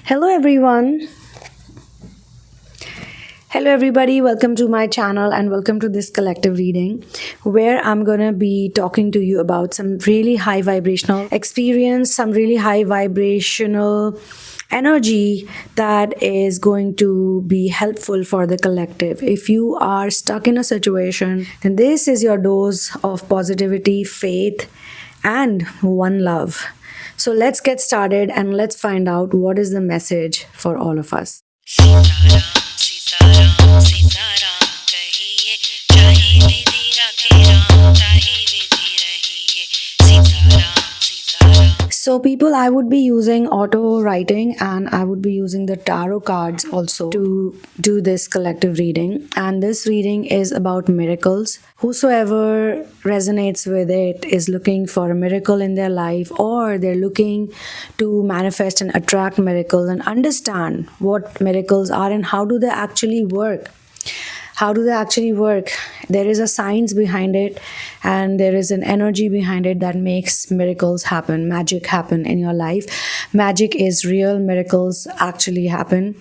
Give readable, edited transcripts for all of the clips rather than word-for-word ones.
Hello everyone. Hello everybody. Welcome to my channel and welcome to this collective reading where I'm going to be talking to you about some really high vibrational experience, some really high vibrational energy that is going to be helpful for the collective. If you are stuck in a situation, then this is your dose of positivity, faith, and one love. So let's get started and let's find out what is the message for all of us. So people, I would be using auto writing and I would be using the tarot cards also to do this collective reading. And this reading is about miracles. Whosoever resonates with it is looking for a miracle in their life, or they're looking to manifest and attract miracles and understand what miracles are and how do they actually work. How do they actually work? There is a science behind it and there is an energy behind it that makes miracles happen, magic happen in your life. Magic is real, miracles actually happen.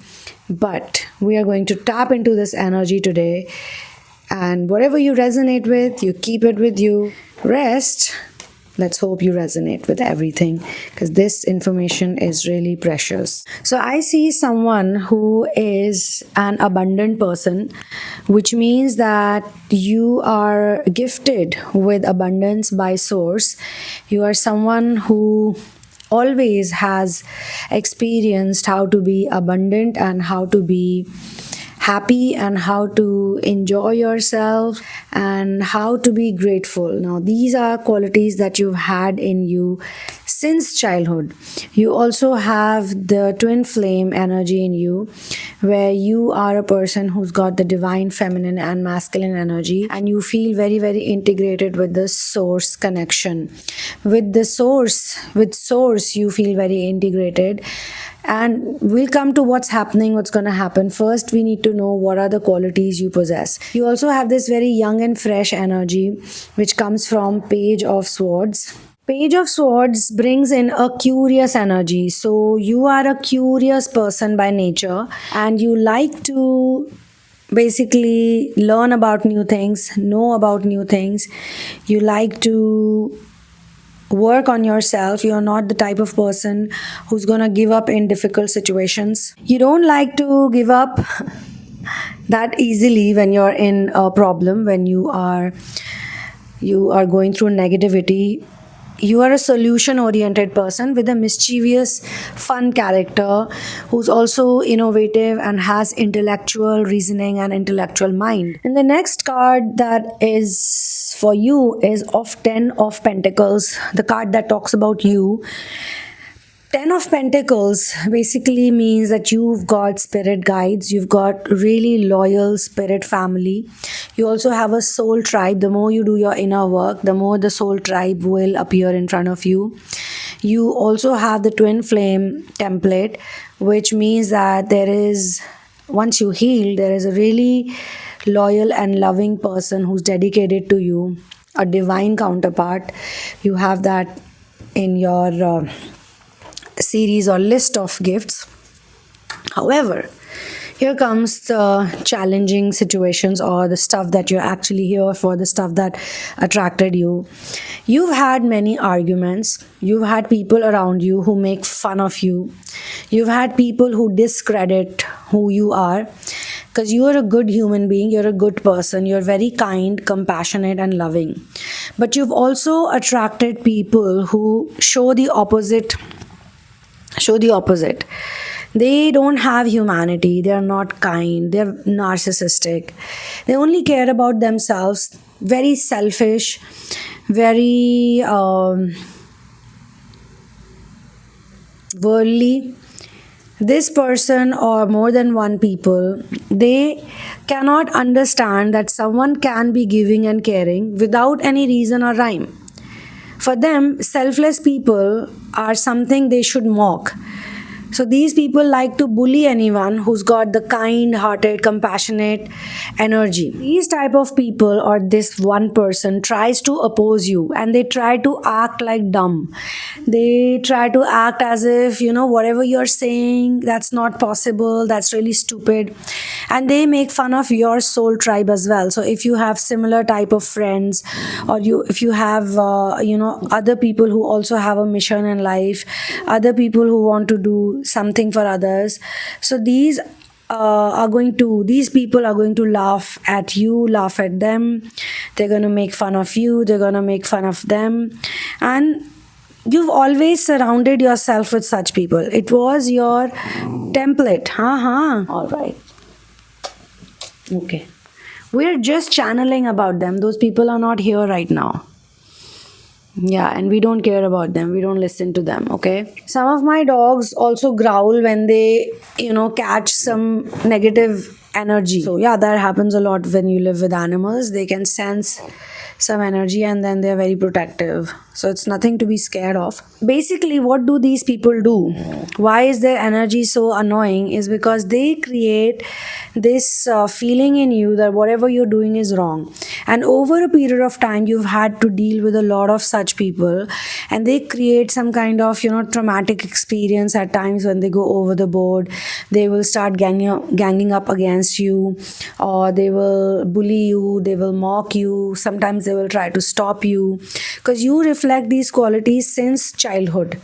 But we are going to tap into this energy today, and whatever you resonate with, you keep it with you. Rest, let's hope you resonate with everything because this information is really precious. So I see someone who is an abundant person, which means that you are gifted with abundance by source. You are someone who always has experienced how to be abundant and how to be happy and how to enjoy yourself and how to be grateful. Now, these are qualities that you've had in you since childhood. You also have the twin flame energy in you, where you are a person who's got the divine feminine and masculine energy, and you feel very, very integrated with the source connection. With source, you feel very integrated. And we'll come to what's happening, what's going to happen. First, we need to know what are the qualities you possess. You also have this very young and fresh energy, which comes from Page of Swords. Page of Swords brings in a curious energy. So you are a curious person by nature, and you like to basically learn about new things, know about new things. You like to work on yourself. You're not the type of person who's gonna give up in difficult situations. You don't like to give up that easily when you're in a problem, when you are going through negativity. You are a solution oriented person with a mischievous, fun character who's also innovative and has intellectual reasoning and intellectual mind. And the next card that is for you is of 10 of Pentacles, the card that talks about you. 10 of Pentacles basically means that you've got spirit guides, you've got really loyal spirit family. You also have a soul tribe. The more you do your inner work, the more the soul tribe will appear in front of you. You also have the twin flame template, which means that once you heal, there is a really loyal and loving person who's dedicated to you, a divine counterpart. You have that in your series or list of gifts. However, here comes the challenging situations or the stuff that you're actually here for, the stuff that attracted you. You've had many arguments. You've had people around you who make fun of you. You've had people who discredit who you are, because you are a good human being, you're a good person, you're very kind, compassionate, and loving. But you've also attracted people who show the opposite. They don't have humanity, they're not kind, they're narcissistic, they only care about themselves, very selfish, very worldly. This person, or more than one people, they cannot understand that someone can be giving and caring without any reason or rhyme. For them, selfless people are something they should mock. So these people like to bully anyone who's got the kind-hearted, compassionate energy. These type of people, or this one person, tries to oppose you, and they try to act like dumb. They try to act as if, whatever you're saying, that's not possible, that's really stupid. And they make fun of your soul tribe as well. So if you have similar type of friends, or if you have other people who also have a mission in life, other people who want to do something for others, so these people are going to laugh at you, laugh at them. They're going to make fun of you, they're going to make fun of them. And you've always surrounded yourself with such people. It was your template. All right. Okay. We're just channeling about them. Those people are not here right now. Yeah, and we don't care about them. We don't listen to them, okay? Some of my dogs also growl when they, catch some negative energy. So yeah, that happens a lot when you live with animals. They can sense some energy and then they're very protective. So it's nothing to be scared of. Basically, what do these people do? Why is their energy so annoying? Is because they create this feeling in you that whatever you're doing is wrong. And over a period of time, you've had to deal with a lot of such people, and they create some kind of, traumatic experience at times when they go over the board. They will start ganging up against you, or they will bully you, they will mock you. Sometimes they will try to stop you because you reflect these qualities since childhood.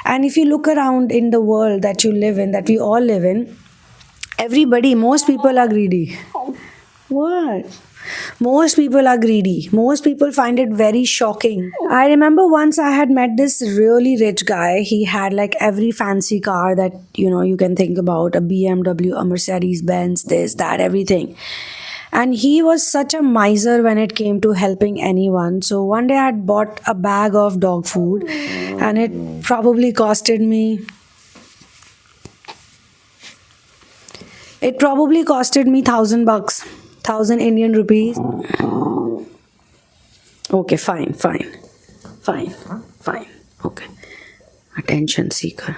And if you look around in the world that you live in, that we all live in, most people are greedy. What? Most people are greedy. Most people find it very shocking. I remember once I had met this really rich guy. He had like every fancy car that, you can think about, a BMW, a Mercedes Benz, this, that, everything. And he was such a miser when it came to helping anyone. So one day I had bought a bag of dog food, and it probably costed me $1,000, 1,000 Indian rupees. Okay, fine. Okay. Attention seeker.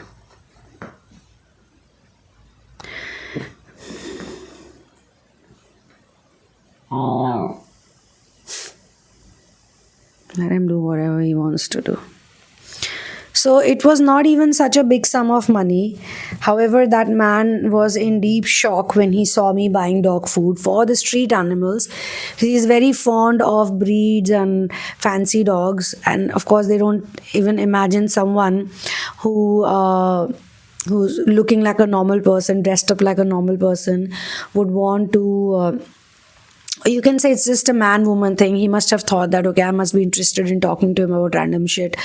Let him do whatever he wants to do. So it was not even such a big sum of money. However, that man was in deep shock when he saw me buying dog food for the street animals. He is very fond of breeds and fancy dogs. And of course, they don't even imagine someone who's looking like a normal person, dressed up like a normal person, would want to... you can say it's just a man-woman thing. He must have thought that, okay, I must be interested in talking to him about random shit.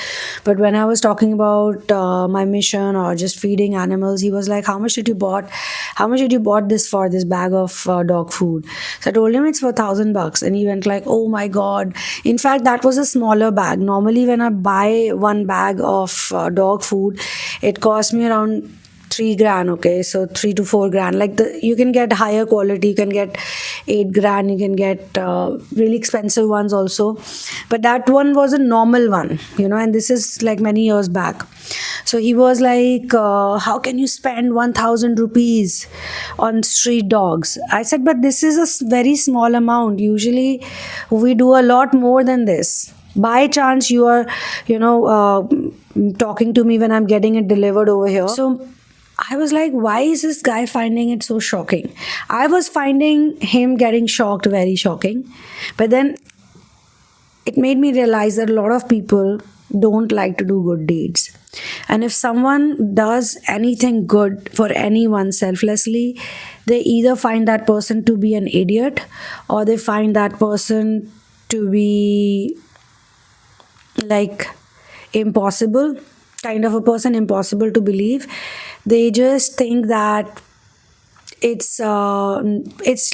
But when I was talking about my mission or just feeding animals, he was like, how much did you bought this for, this bag of dog food? So I told him it's for $1,000. And he went like, oh my God. In fact, that was a smaller bag. Normally, when I buy one bag of dog food, it costs me around $3,000, okay, so 3 to 4 grand. Like you can get higher quality, you can get $8,000, you can get really expensive ones also. But that one was a normal one, and this is like many years back. So he was like, how can you spend 1,000 rupees on street dogs? I said, but this is a very small amount. Usually we do a lot more than this. By chance you are, talking to me when I'm getting it delivered over here. So I was like, why is this guy finding it so shocking? I was finding him getting shocked very shocking. But then it made me realize that a lot of people don't like to do good deeds. And if someone does anything good for anyone selflessly, they either find that person to be an idiot, or they find that person to be like impossible, kind of a person, impossible to believe. They just think that it's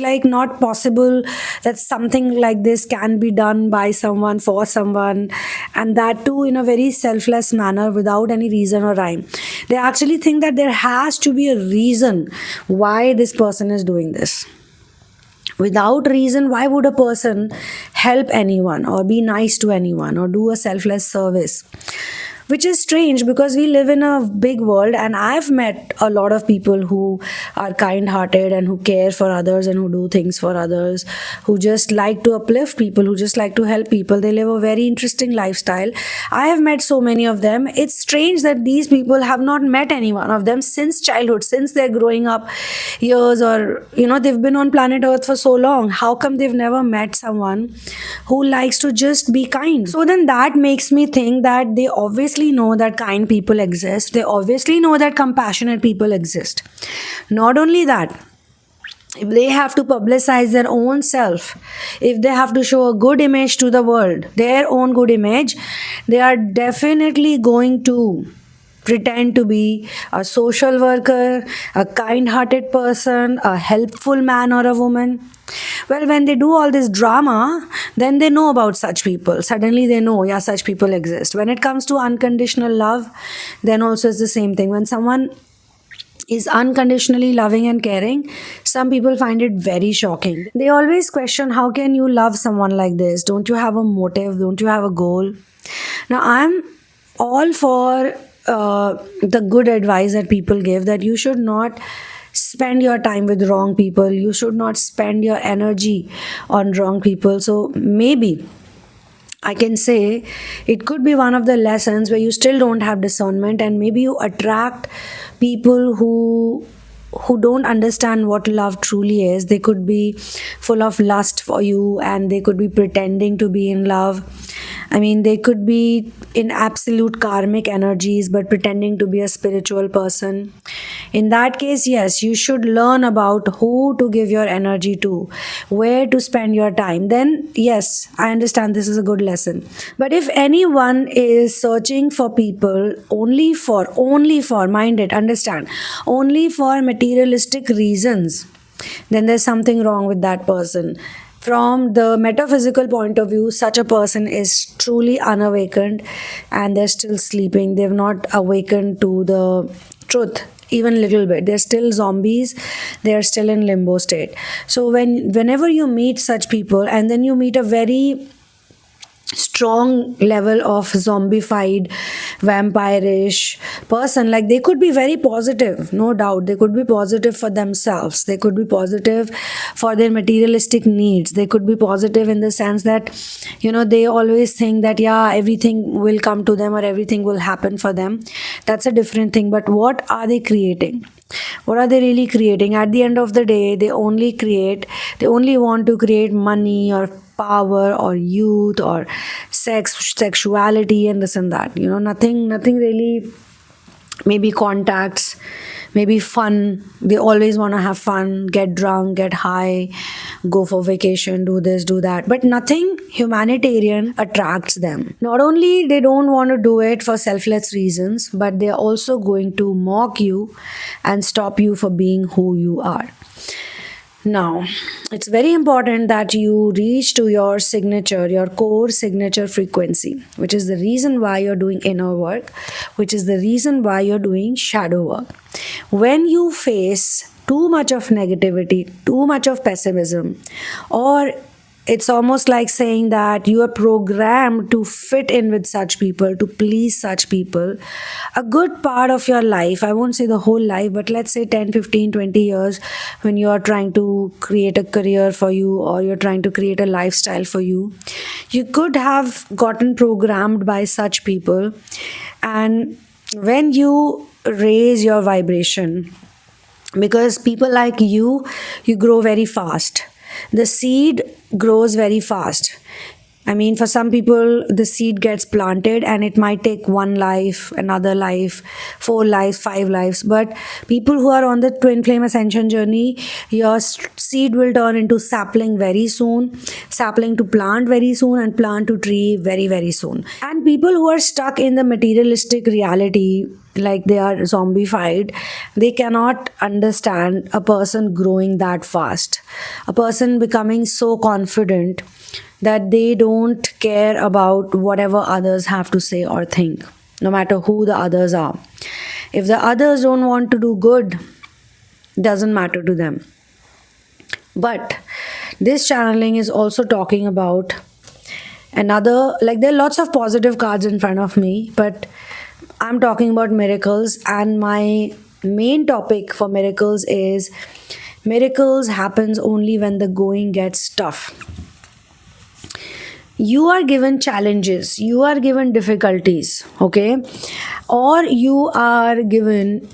like not possible that something like this can be done by someone for someone, and that too in a very selfless manner without any reason or rhyme. They actually think that there has to be a reason why this person is doing this. Without reason, why would a person help anyone or be nice to anyone or do a selfless service? which is strange because we live in a big world, and I've met a lot of people who are kind hearted and who care for others and who do things for others, who just like to uplift people, who just like to help people. They live a very interesting lifestyle. I have met so many of them. It's strange that these people have not met any one of them since childhood, since they're growing up years, or they've been on planet earth for so long. How come they've never met someone who likes to just be kind? So then that makes me think that they obviously know that kind people exist. They obviously know that compassionate people exist. Not only that, if they have to publicize their own self, if they have to show a good image to the world, their own good image, they are definitely going to pretend to be a social worker, a kind-hearted person, a helpful man or a woman. Well, when they do all this drama, then they know about such people. Suddenly they know, yeah, such people exist. When it comes to unconditional love, then also it's the same thing. When someone is unconditionally loving and caring, some people find it very shocking. They always question, how can you love someone like this? Don't you have a motive? Don't you have a goal? Now, I'm all for the good advice that people give, that you should not spend your time with wrong people. You should not spend your energy on wrong people. So maybe I can say it could be one of the lessons where you still don't have discernment, and maybe you attract people who don't understand what love truly is. They could be full of lust for you, and they could be pretending to be in love. I mean, they could be in absolute karmic energies but pretending to be a spiritual person. In that case, yes, you should learn about who to give your energy to, where to spend your time. Then, yes, I understand this is a good lesson. But if anyone is searching for people only for, mind it, understand, only for materialistic reasons, then there's something wrong with that person. From the metaphysical point of view, such a person is truly unawakened, and they're still sleeping. They've not awakened to the truth even little bit. They're still zombies. They're still in limbo state. So whenever you meet such people, and then you meet a very strong level of zombified, vampirish person, like, they could be very positive, no doubt. They could be positive for themselves. They could be positive for their materialistic needs. They could be positive in the sense that, they always think that, yeah, everything will come to them or everything will happen for them. That's a different thing. But what are they creating? What are they really creating? At the end of the day, they only want to create money or power or youth or sexuality and this and that. Nothing really. Maybe contacts, maybe fun. They always want to have fun, get drunk, get high, go for vacation, do this, do that. But nothing humanitarian attracts them. Not only they don't want to do it for selfless reasons, but they're also going to mock you and stop you for being who you are. Now, it's very important that you reach to your signature, your core signature frequency, which is the reason why you're doing inner work, which is the reason why you're doing shadow work. When you face too much of negativity, too much of pessimism, or it's almost like saying that you are programmed to fit in with such people, to please such people, a good part of your life, I won't say the whole life, but let's say 10, 15, 20 years, when you are trying to create a career for you, or you're trying to create a lifestyle for you, you could have gotten programmed by such people. And when you raise your vibration, because people like you grow very fast. The seed grows very fast. I mean, for some people, the seed gets planted and it might take one life, another life, 4 lives, 5 lives. But people who are on the twin flame ascension journey, your seed will turn into sapling very soon, sapling to plant very soon, and plant to tree very, very soon. And people who are stuck in the materialistic reality, like they are zombified, they cannot understand a person growing that fast, a person becoming so confident that they don't care about whatever others have to say or think, no matter who the others are. If the others don't want to do good, doesn't matter to them. But this channeling is also talking about another, like, there are lots of positive cards in front of me, but I'm talking about miracles, and my main topic for miracles is miracles happens only when the going gets tough. You are given challenges, you are given difficulties, okay, or you are given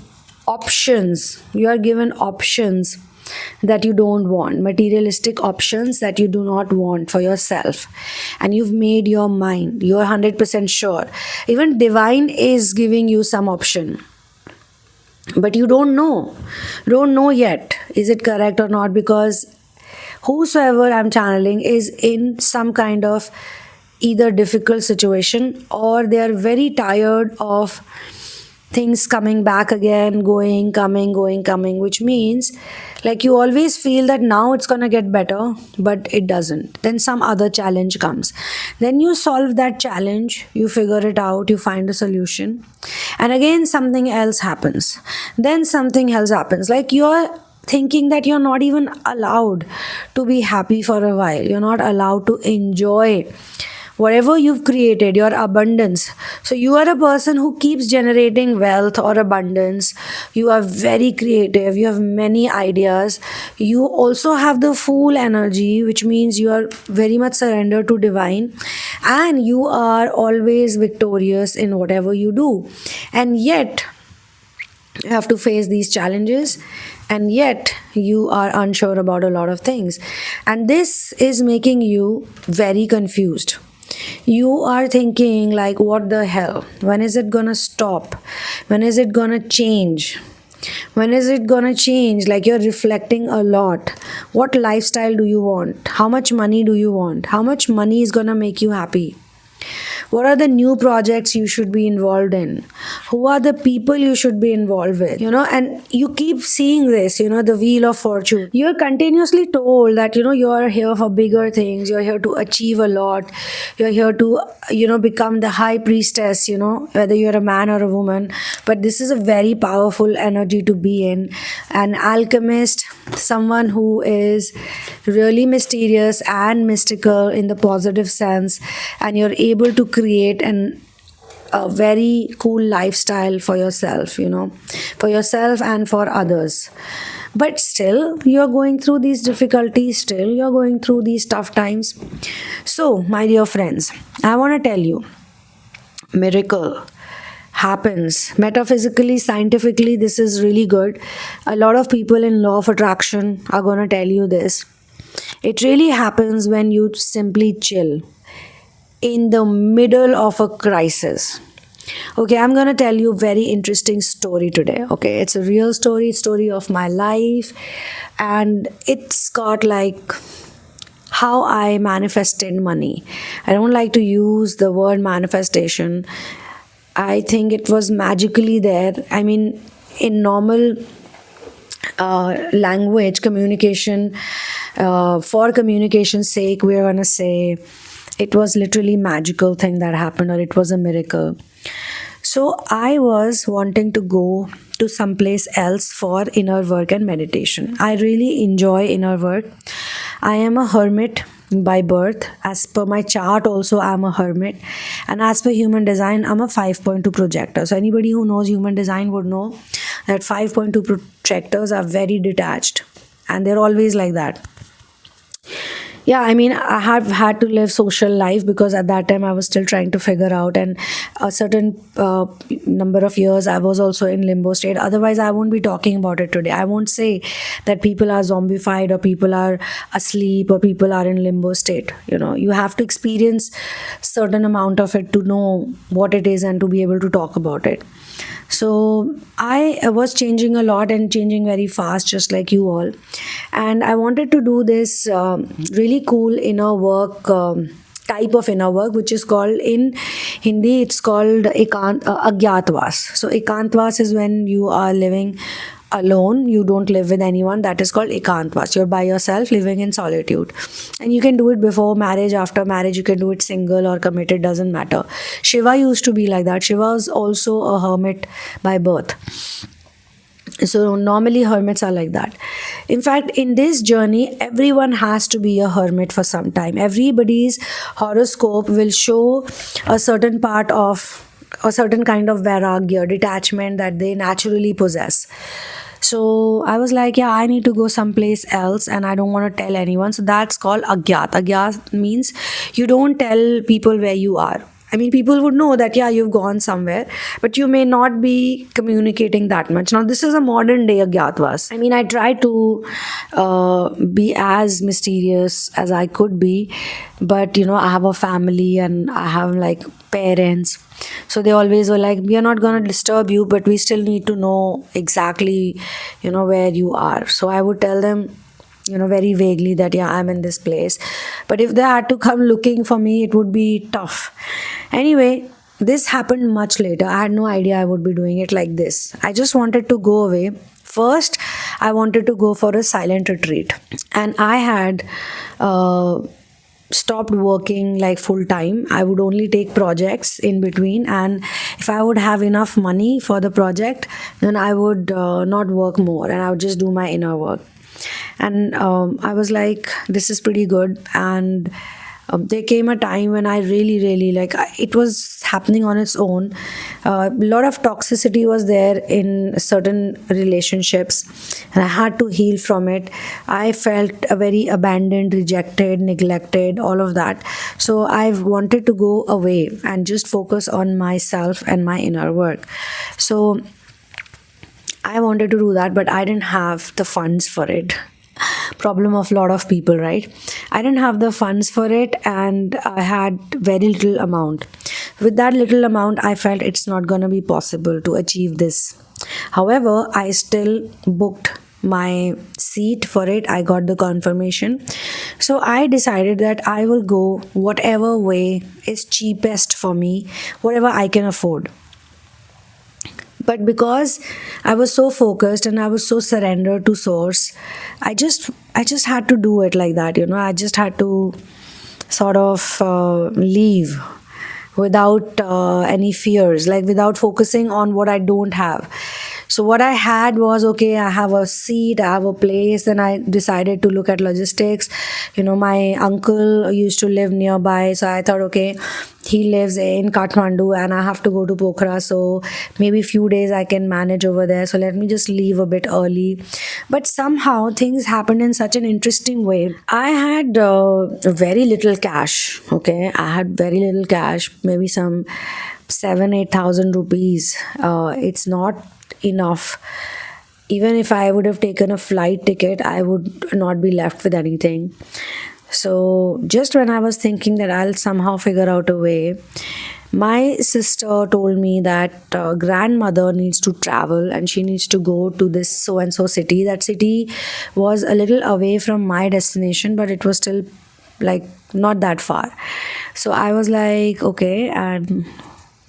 options, you are given options that you don't want, materialistic options that you do not want for yourself, and you've made your mind, you're 100% sure, even divine is giving you some option, but you don't know yet is it correct or not, because whosoever I'm channeling is in some kind of either difficult situation, or they are very tired of things coming back again, going, coming, going, coming, which means like you always feel that now it's going to get better, but it doesn't. Then some other challenge comes. Then you solve that challenge, you figure it out, you find a solution, and again something else happens. Then something else happens. Like you're thinking that you're not even allowed to be happy for a while, you're not allowed to enjoy whatever you've created, your abundance. So you are a person who keeps generating wealth or abundance. You are very creative, you have many ideas, you also have the Fool energy, which means you are very much surrendered to divine, and you are always victorious in whatever you do, and yet you have to face these challenges, and yet you are unsure about a lot of things, and this is making you very confused. You are thinking like, what the hell, when is it gonna stop, when is it gonna change, when is it gonna change? Like you're reflecting a lot. What lifestyle do you want? How much money do you want? How much money is gonna make you happy? What are the new projects you should be involved in? Who are the people you should be involved with? And you keep seeing this, the wheel of fortune. You're continuously told that, you're here for bigger things. You're here to achieve a lot. You're here to, become the high priestess, whether you're a man or a woman. But this is a very powerful energy to be in. An alchemist, someone who is really mysterious and mystical in the positive sense, and you're able to create a very cool lifestyle for yourself, for yourself and for others. But still, you're going through these difficulties, still, you're going through these tough times. So, my dear friends, I want to tell you, miracle happens metaphysically, scientifically. This is really good. A lot of people in law of attraction are going to tell you this. It really happens when you simply chill in the middle of a crisis. Okay, I'm going to tell you a very interesting story today. Okay, it's a real story of my life, and it's got like how I manifested money. I don't like to use the word manifestation. I think it was magically there. I mean, in normal language, communication, for communication's sake, we're going to say it was literally magical thing that happened, or it was a miracle. So I was wanting to go to someplace else for inner work and meditation. I really enjoy inner work. I am a hermit by birth. As per my chart also, I'm a hermit, and as per human design, I'm a 5.2 projector. So anybody who knows human design would know that 5.2 projectors are very detached, and they're always like that. Yeah, I mean, I have had to live social life because at that time I was still trying to figure out, and a certain number of years I was also in limbo state. Otherwise, I won't be talking about it today. I won't say that people are zombified or people are asleep or people are in limbo state. You have to experience certain amount of it to know what it is and to be able to talk about it. So I was changing a lot and changing very fast, just like you all. And I wanted to do this really cool inner work, type of inner work, which is called, in Hindi, it's called Agyatwas. So Ekantwas is when you are living alone, you don't live with anyone. That is called Ekantwas. You're by yourself, living in solitude. And you can do it before marriage, after marriage, you can do it single or committed, doesn't matter. Shiva used to be like that. Shiva was also a hermit by birth. So normally hermits are like that. In fact, in this journey, everyone has to be a hermit for some time. Everybody's horoscope will show a certain part of a certain kind of vairagya, detachment that they naturally possess. So I was like, yeah, I need to go someplace else and I don't want to tell anyone. So that's called agyat. Agyat means you don't tell people where you are. I mean, people would know that, yeah, you've gone somewhere, but you may not be communicating that much. Now, this is a modern day Agyatwas. I mean, I try to be as mysterious as I could be, but I have a family and I have like parents. So they always were like, we are not going to disturb you, but we still need to know exactly, where you are. So I would tell them, very vaguely that, yeah, I'm in this place. But if they had to come looking for me, it would be tough. Anyway, this happened much later. I had no idea I would be doing it like this. I just wanted to go away. First, I wanted to go for a silent retreat. And I had stopped working like full time. I would only take projects in between, and if I would have enough money for the project, then I would not work more and I would just do my inner work. And I was like, this is pretty good. And there came a time when I really it was happening on its own. A lot of toxicity was there in certain relationships, and I had to heal from it. I felt very abandoned, rejected, neglected, all of that. So I wanted to go away and just focus on myself and my inner work. So I wanted to do that, but I didn't have the funds for it. Problem of a lot of people, right? I didn't have the funds for it, and I had very little amount. With that little amount, I felt it's not going to be possible to achieve this. However, I still booked my seat for it. I got the confirmation. So I decided that I will go whatever way is cheapest for me, whatever I can afford. But because I was so focused and I was so surrendered to source, I just had to do it like that. I just had to sort of leave without any fears, like without focusing on what I don't have. So what I had was, okay, I have a seat, I have a place. Then I decided to look at logistics. My uncle used to live nearby, so I thought, okay, he lives in Kathmandu and I have to go to Pokhara, so maybe few days I can manage over there. So let me just leave a bit early. But somehow things happened in such an interesting way. I had very little cash. Okay, I had very little cash, maybe some 7,000-8,000 rupees. It's not enough. Even if I would have taken a flight ticket, I would not be left with anything. So just when I was thinking that I'll somehow figure out a way, my sister told me that grandmother needs to travel and she needs to go to this so and so city. That city was a little away from my destination, but it was still like not that far. So I was like, okay, and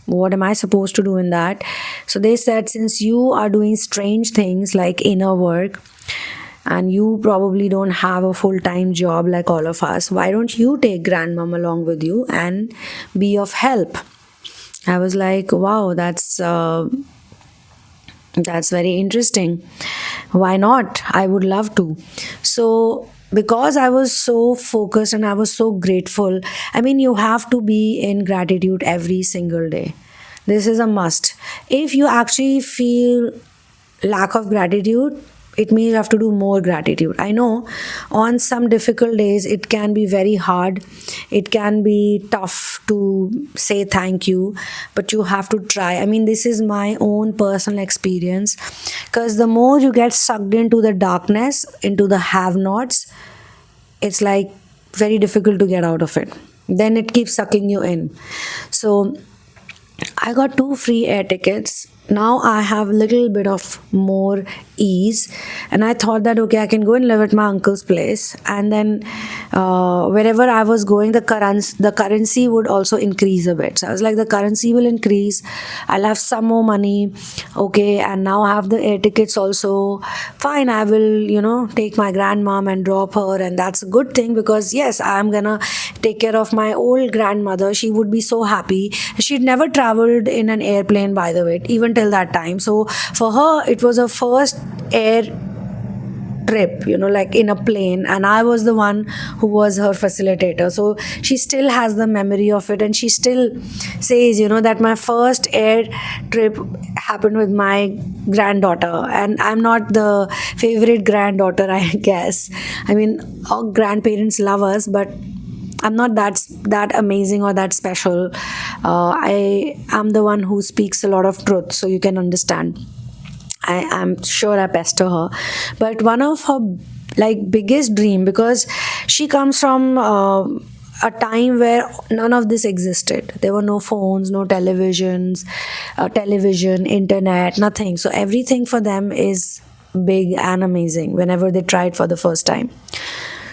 what am I supposed to do in that? So they said, since you are doing strange things like inner work and you probably don't have a full-time job like all of us, why don't you take grandmom along with you and be of help? I was like, wow, that's very interesting. Why not? I would love to. So because I was so focused and I was so grateful, I mean, you have to be in gratitude every single day. This is a must. If you actually feel lack of gratitude, it means you have to do more gratitude. I know on some difficult days it can be very hard. It can be tough to say thank you, but you have to try. I mean, this is my own personal experience, because the more you get sucked into the darkness, into the have-nots, it's like very difficult to get out of it. Then it keeps sucking you in. So I got 2 free air tickets. Now I have a little bit of more ease, and I thought that, okay, I can go and live at my uncle's place, and then wherever I was going, the currency would also increase a bit. So I was like, the currency will increase, I'll have some more money, okay, and now I have the air tickets also. Fine, I will take my grandmom and drop her, and that's a good thing, because yes, I'm gonna take care of my old grandmother. She would be so happy. She'd never traveled in an airplane, by the way, even till that time. So for her, it was her first air trip, like in a plane, and I was the one who was her facilitator. So she still has the memory of it, and she still says, that my first air trip happened with my granddaughter, and I'm not the favorite granddaughter, I guess. I mean, our grandparents love us, but I'm not that amazing or that special. I am the one who speaks a lot of truth, so you can understand. I'm sure I pester her, but one of her like biggest dream, because she comes from a time where none of this existed. There were no phones, no television, internet, nothing. So everything for them is big and amazing whenever they try it for the first time.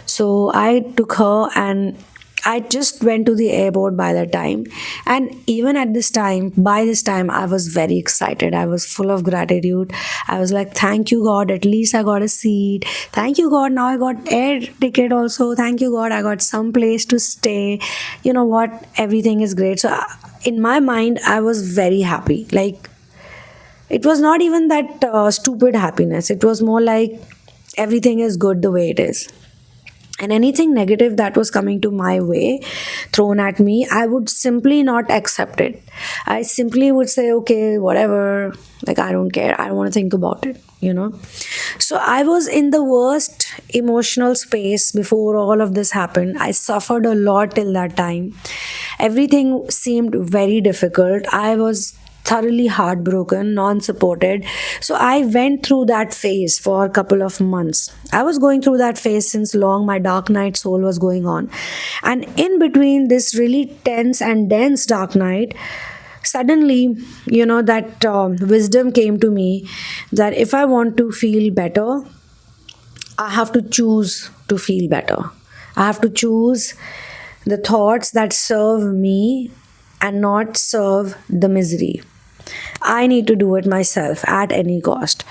So I took her, and I just went to the airport by that time. And even by this time, I was very excited. I was full of gratitude. I was like, thank you, God. At least I got a seat. Thank you, God. Now I got air ticket also. Thank you, God. I got some place to stay. You know what? Everything is great. So in my mind, I was very happy. Like, it was not even that stupid happiness. It was more like everything is good the way it is, and anything negative that was coming to my way, thrown at me, I would simply not accept it. I simply would say, okay, whatever, like, I don't care, I don't want to think about it. So I was in the worst emotional space before all of this happened. I suffered a lot till that time. Everything seemed very difficult. I was thoroughly heartbroken, non-supported. So I went through that phase for a couple of months. I was going through that phase since long. My dark night soul was going on, and in between this really tense and dense dark night, suddenly, that wisdom came to me, that if I want to feel better, I have to choose to feel better. I have to choose the thoughts that serve me and not serve the misery. I need to do it myself at any cost.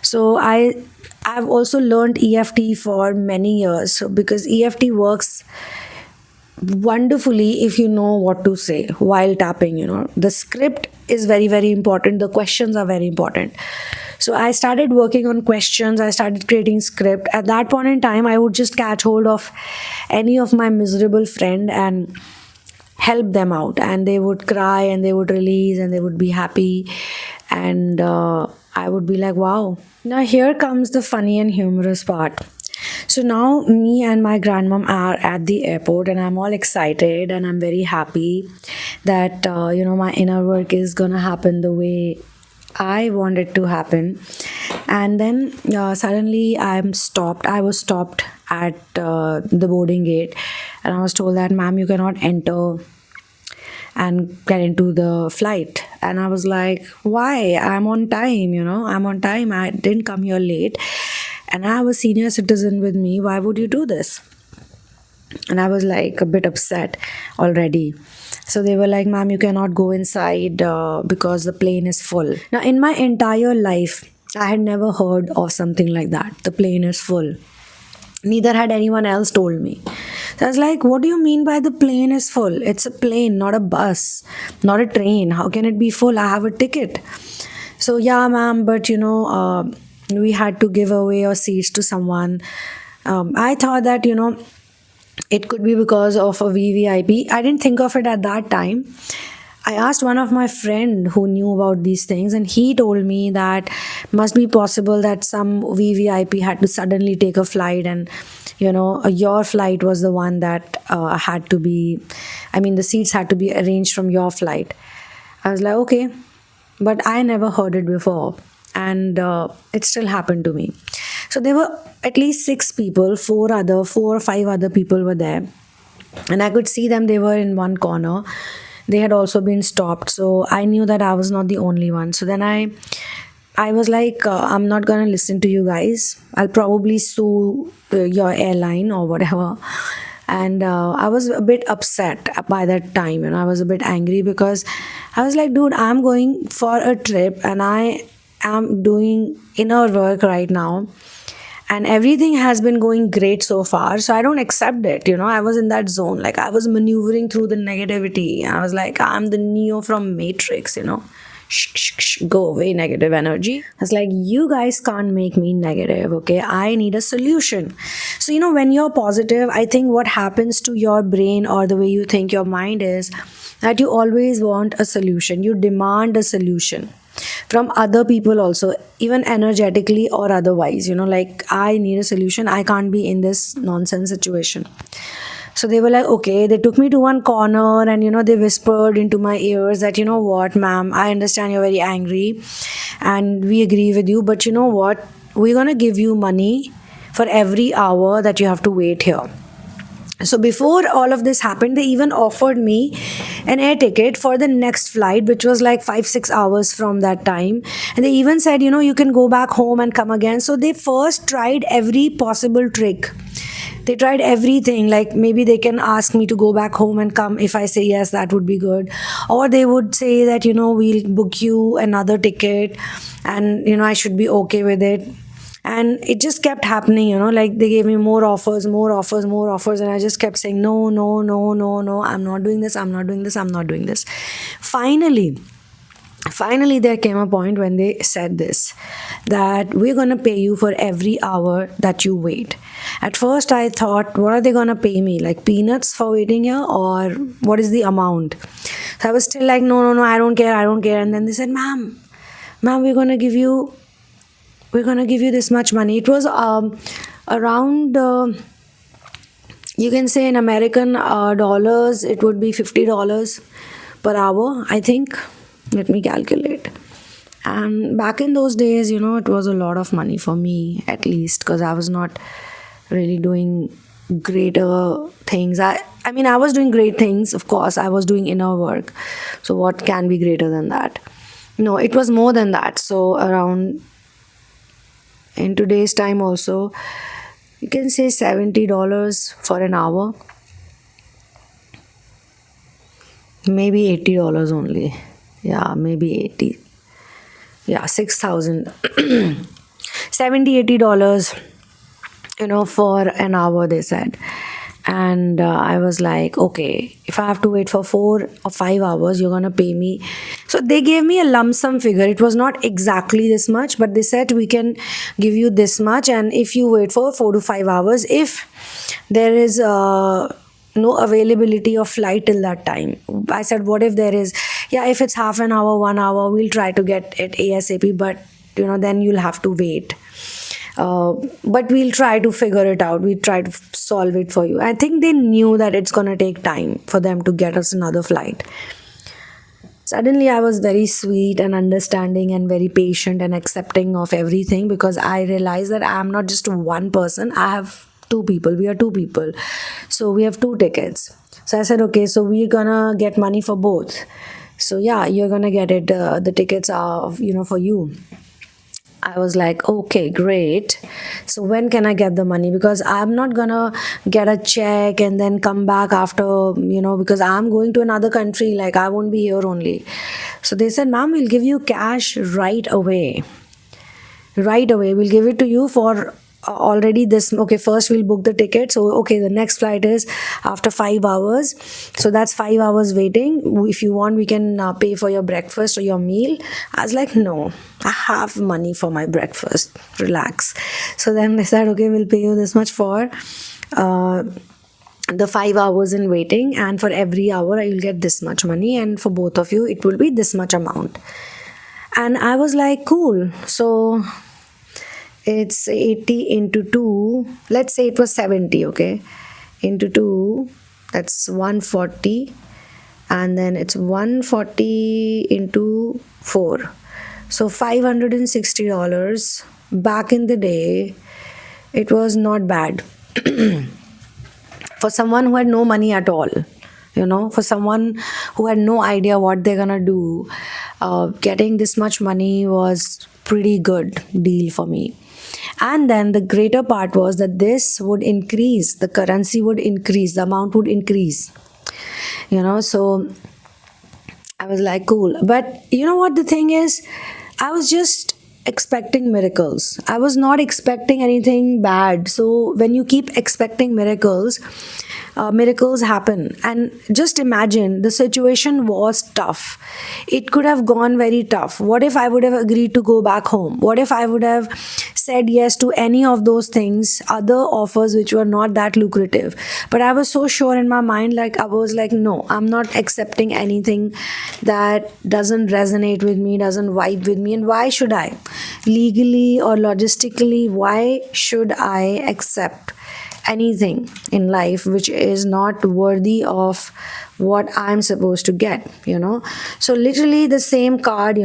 So I've also learned EFT for many years. So because EFT works wonderfully if you know what to say while tapping. The script is very, very important. The questions are very important. So I started working on questions. I started creating script. At that point in time, I would just catch hold of any of my miserable friend and help them out, and they would cry and they would release and they would be happy, and I would be like, wow. Now here comes the funny and humorous part. So now me and my grandmom are at the airport, and I'm all excited and I'm very happy that my inner work is gonna happen the way I want it to happen. And then suddenly I was stopped at the boarding gate, and I was told that, ma'am, you cannot enter and get into the flight. And I was like, why? I'm on time, I'm on time. I didn't come here late, and I have a senior citizen with me. Why would you do this? And I was like a bit upset already. So they were like, ma'am, you cannot go inside because the plane is full. Now, in my entire life, I had never heard of something like that. The plane is full. Neither had anyone else told me. So I was like, what do you mean by the plane is full? It's a plane, not a bus, not a train. How can it be full? I have a ticket. So, yeah, ma'am, but we had to give away our seats to someone. I thought that, it could be because of a VVIP. I didn't think of it at that time. I asked one of my friend who knew about these things, and he told me that must be possible that some VVIP had to suddenly take a flight, and your flight was the one that had to be, the seats had to be arranged from your flight. I was like, okay, but I never heard it before, and it still happened to me. So there were at least 6 people, 4 or 5 other people were there, and I could see them. They were in one corner. They had also been stopped, so I knew that I was not the only one. So then I was like, I'm not gonna listen to you guys. I'll probably sue your airline or whatever. And I was a bit upset by that time, I was a bit angry, because I was like, dude, I'm going for a trip and I am doing inner work right now, and everything has been going great so far, so I don't accept it. I was in that zone, like I was maneuvering through the negativity. I was like, I'm the Neo from Matrix. go away, negative energy. I was like, you guys can't make me negative, okay? I need a solution. So, when you're positive, I think what happens to your brain or the way you think, your mind is that you always want a solution. You demand a solution from other people also, even energetically or otherwise. Like, I need a solution. I can't be in this nonsense situation. So they were like, okay, they took me to one corner and, they whispered into my ears that, what, ma'am, I understand you're very angry and we agree with you, but you know what? We're going to give you money for every hour that you have to wait here. So before all of this happened, they even offered me an air ticket for the next flight, which was like 5-6 hours from that time. And they even said, you can go back home and come again. So they first tried every possible trick. They tried everything, like maybe they can ask me to go back home and come. If I say yes, that would be good. Or they would say that, we'll book you another ticket and, I should be okay with it. And it just kept happening, like they gave me more offers. And I just kept saying, no, I'm not doing this. Finally, there came a point when they said this, that we're going to pay you for every hour that you wait. At first, I thought, what are they going to pay me? Like peanuts for waiting here, or what is the amount? So I was still like, no, I don't care. And then they said, ma'am, we're going to give you this much money. It was around, you can say in American dollars, it would be $50 per hour, I think. Let me calculate. And back in those days, it was a lot of money for me, at least, because I was not really doing greater things. I was doing great things, of course. I was doing inner work. So what can be greater than that? No, it was more than that. So around, in today's time also, you can say $70 for an hour. Maybe $80 only. Yeah, maybe 80. Yeah, 6,000. $70, $80, for an hour, they said. And I was like, okay, if I have to wait for 4 or 5 hours, you're going to pay me. So they gave me a lump sum figure. It was not exactly this much, but they said we can give you this much. And if you wait for 4 to 5 hours, if there is no availability of flight till that time. I said, what if there is? Yeah, if it's half an hour, 1 hour, we'll try to get it ASAP, but then you'll have to wait. But we'll try to figure it out. We'll try to solve it for you. I think they knew that it's going to take time for them to get us another flight. Suddenly, I was very sweet and understanding and very patient and accepting of everything, because I realized that I'm not just one person. I have 2 people. We are 2 people. So we have 2 tickets. So I said, okay, so we're going to get money for both. So yeah, you're going to get it. The tickets are, for you. I was like, okay, great. So when can I get the money? Because I'm not going to get a check and then come back after, because I'm going to another country. Like, I won't be here only. So they said, ma'am, we'll give you cash right away. Right away. We'll give it to you for already this. Okay, first we'll book the ticket. So, okay, the next flight is after 5 hours. So that's 5 hours waiting. If you want, we can pay for your breakfast or your meal. I was like, no, I have money for my breakfast. Relax. So then they said, okay, we'll pay you this much for the 5 hours in waiting. And for every hour, you'll get this much money. And for both of you, it will be this much amount. And I was like, cool. So it's 80 into 2. Let's say it was 70, okay? Into 2, that's 140. And then it's 140 into 4. So $560. Back in the day, it was not bad. For someone who had no money at all. For someone who had no idea what they're gonna do, getting this much money was pretty good deal for me. And then the greater part was that this would increase, the currency would increase, the amount would increase. So I was like, cool. But you know what the thing is? I was just expecting miracles. I was not expecting anything bad. So when you keep expecting miracles, miracles happen. And just imagine, the situation was tough. It could have gone very tough. What if I would have agreed to go back home? What if I would have said yes to any of those things, other offers which were not that lucrative? But I was so sure in my mind, like I was like, no, I'm not accepting anything that doesn't resonate with me, doesn't vibe with me. And why should I? Legally or logistically, why should I accept anything in life which is not worthy of what I'm supposed to get? So literally the same card,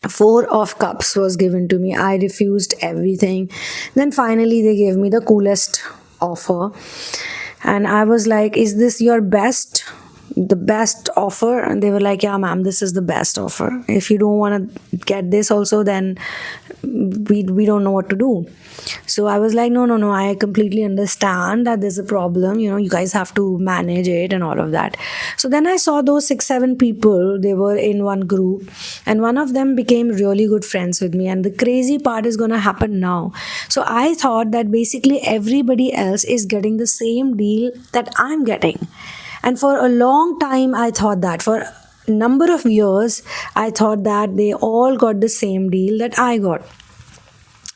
Four of Cups was given to me. I refused everything. Then finally they gave me the coolest offer. And I was like, is this your the best offer? And they were like, yeah, ma'am, this is the best offer. If you don't want to get this also, then we don't know what to do. So I was like, no, I completely understand that there's a problem. You guys have to manage it and all of that. So then I saw those 6-7 people. They were in one group, and one of them became really good friends with me. And the crazy part is going to happen now. So I thought that basically everybody else is getting the same deal that I'm getting. And for a long time, I thought that. For a number of years, I thought that they all got the same deal that I got.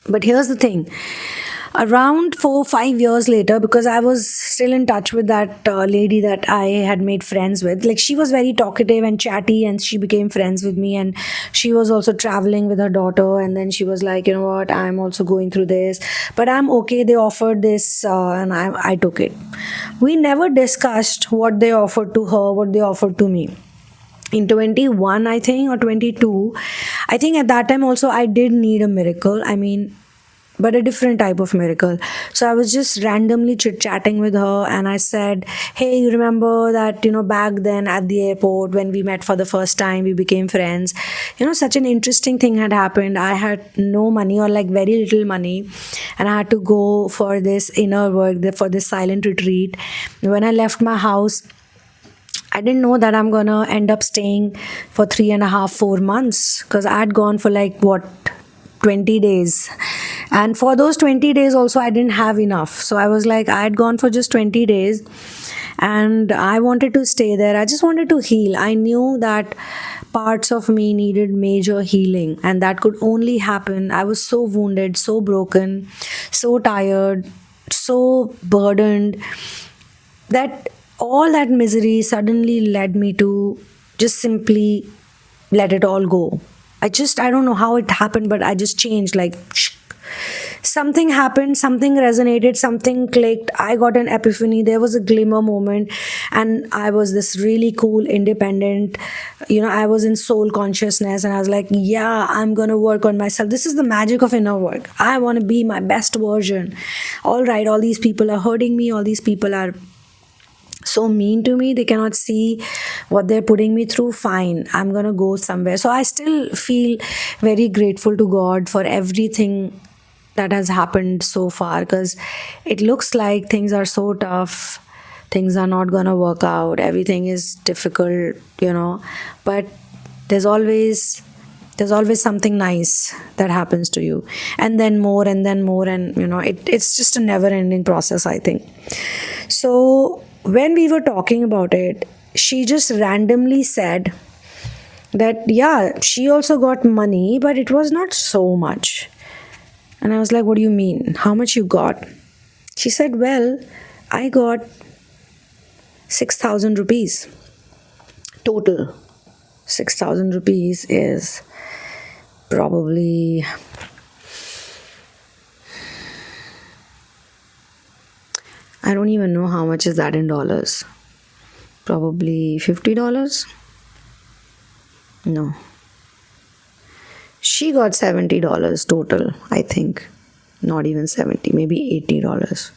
But here's the thing. Around 4-5 years later, because I was still in touch with that lady that I had made friends with, like she was very talkative and chatty, and she became friends with me. And she was also traveling with her daughter, and then she was like, you know what, I'm also going through this, but I'm okay. They offered this and I took it. We never discussed what they offered to her, what they offered to me. In 21, I think, or 22, I think at that time also I did need a miracle. But a different type of miracle. So I was just randomly chit-chatting with her, and I said, hey, you remember that, back then at the airport when we met for the first time, we became friends. Such an interesting thing had happened. I had no money, or like very little money, and I had to go for this inner work, for this silent retreat. When I left my house, I didn't know that I'm gonna end up staying for 3.5-4 months, because I had gone for 20 days. And for those 20 days also, I didn't have enough. So I was like, I had gone for just 20 days and I wanted to stay there. I just wanted to heal. I knew that parts of me needed major healing, and that could only happen. I was so wounded, so broken, so tired, so burdened, that all that misery suddenly led me to just simply let it all go. I don't know how it happened, but I just changed, something happened, something resonated, something clicked. I got an epiphany. There was a glimmer moment, and I was this really cool, independent, I was in soul consciousness, and I was like, yeah, I'm gonna work on myself. This is the magic of inner work. I want to be my best version. All right, all these people are hurting me. All these people are so mean to me. They cannot see what they're putting me through. Fine, I'm gonna go somewhere. So I still feel very grateful to God for everything that has happened so far, because it looks like things are so tough, things are not gonna work out, everything is difficult, but there's always something nice that happens to you, and then more, and then more, and it's just a never ending process, I think. So when we were talking about it, she just randomly said that, yeah, she also got money, but it was not so much. And I was like, what do you mean? How much you got? She said, well, I got 6,000 rupees total. 6,000 rupees is probably, I don't even know how much is that in dollars. Probably $50? No. She got $70 total, I think. Not even 70, maybe $80.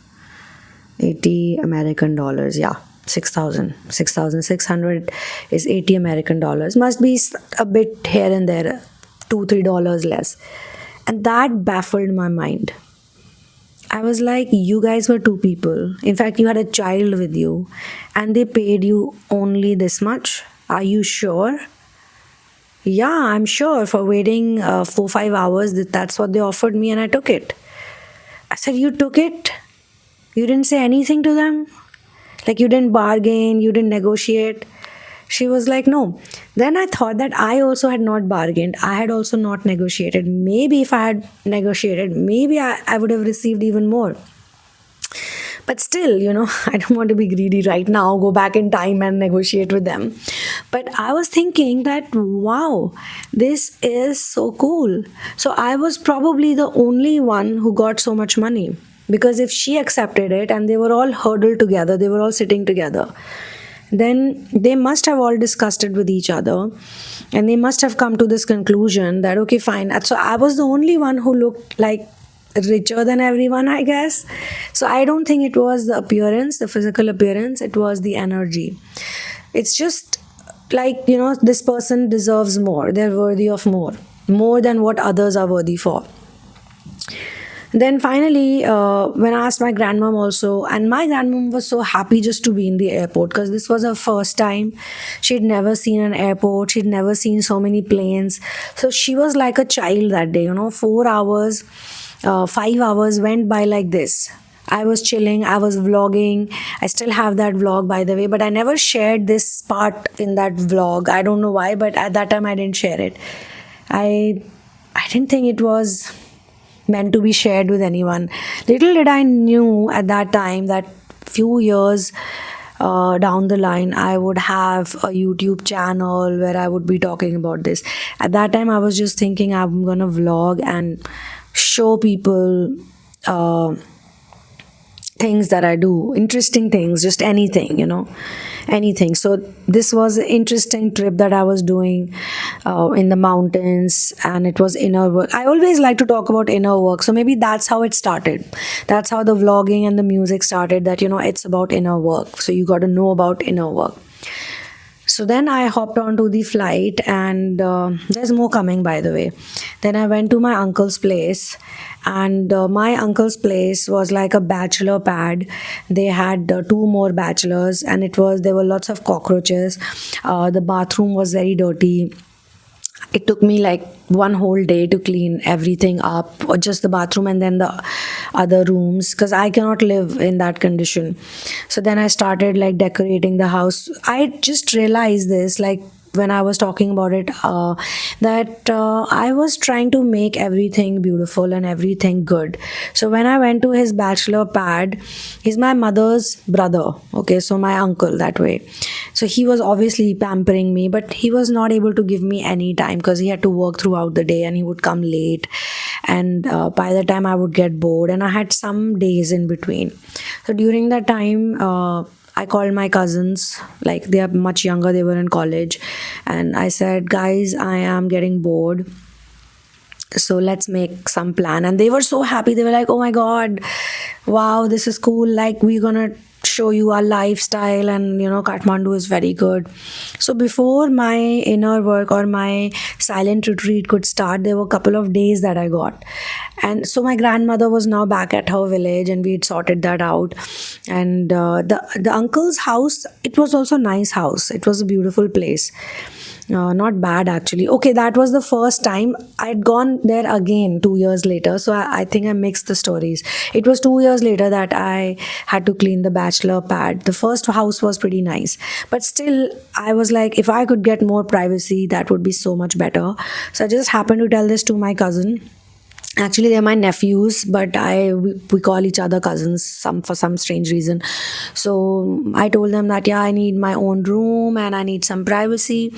80 American dollars, yeah. 6,600 is 80 American dollars. Must be a bit here and there, $2-3 less. And that baffled my mind. I was like, you guys were 2 people. In fact, you had a child with you, and they paid you only this much. Are you sure? Yeah, I'm sure. For waiting 4-5 hours, that's what they offered me, and I took it. I said, you took it? You didn't say anything to them? Like, you didn't bargain, you didn't negotiate. She was like, no. Then I thought that I also had not bargained. I had also not negotiated. Maybe if I had negotiated, maybe I would have received even more. But still, I don't want to be greedy right now, go back in time and negotiate with them. But I was thinking that, wow, this is so cool. So I was probably the only one who got so much money. Because if she accepted it and they were all huddled together, they were all sitting together, then they must have all discussed it with each other, and they must have come to this conclusion that, okay, fine. So I was the only one who looked like richer than everyone, I guess. So I don't think it was the appearance, the physical appearance, it was the energy. It's just like, this person deserves more, they're worthy of more than what others are worthy for. Then finally, when I asked my grandmom also, and my grandmom was so happy just to be in the airport because this was her first time. She'd never seen an airport, she'd never seen so many planes. So she was like a child that day, 4 hours, 5 hours went by like this. I was chilling, I was vlogging. I still have that vlog, by the way, but I never shared this part in that vlog. I don't know why, but at that time I didn't share it. I didn't think it was meant to be shared with anyone. Little did I knew at that time that few years down the line I would have a YouTube channel where I would be talking about this. At that time I was just thinking I'm gonna vlog and show people things that I do, interesting things, just anything, anything. So this was an interesting trip that I was doing in the mountains, and it was inner work. I always like to talk about inner work, so maybe that's how it started. That's how the vlogging and the music started, that it's about inner work, so you got to know about inner work. So then I hopped onto the flight, and there's more coming, by the way. Then I went to my uncle's place, and my uncle's place was like a bachelor pad. They had 2 more bachelors, and there were lots of cockroaches. The bathroom was very dirty. It took me like one whole day to clean everything up, or just the bathroom and then the other rooms, because I cannot live in that condition. So then I started like decorating the house. I just realized this, like when I was talking about it, that I was trying to make everything beautiful and everything good. So when I went to his bachelor pad, he's my mother's brother, okay, so my uncle that way. So he was obviously pampering me, but he was not able to give me any time because he had to work throughout the day and he would come late. And by the time I would get bored, and I had some days in between. So during that time, I called my cousins, like they are much younger, they were in college, and I said, guys, I am getting bored, so let's make some plan. And they were so happy. They were like, oh my god, wow, this is cool, like we're gonna show you our lifestyle, and Kathmandu is very good. So before my inner work or my silent retreat could start, there were a couple of days that I got. And so my grandmother was now back at her village, and we had sorted that out. And the uncle's house, it was also a nice house, it was a beautiful place. Not bad actually. Okay, that was the first time. I'd gone there again 2 years later, so I think I mixed the stories. It was 2 years later that I had to clean the bachelor pad. The first house was pretty nice, but still I was like, if I could get more privacy, that would be so much better. So I just happened to tell this to my cousin. Actually, they're my nephews, but we call each other cousins for some strange reason. So I told them that, yeah, I need my own room and I need some privacy.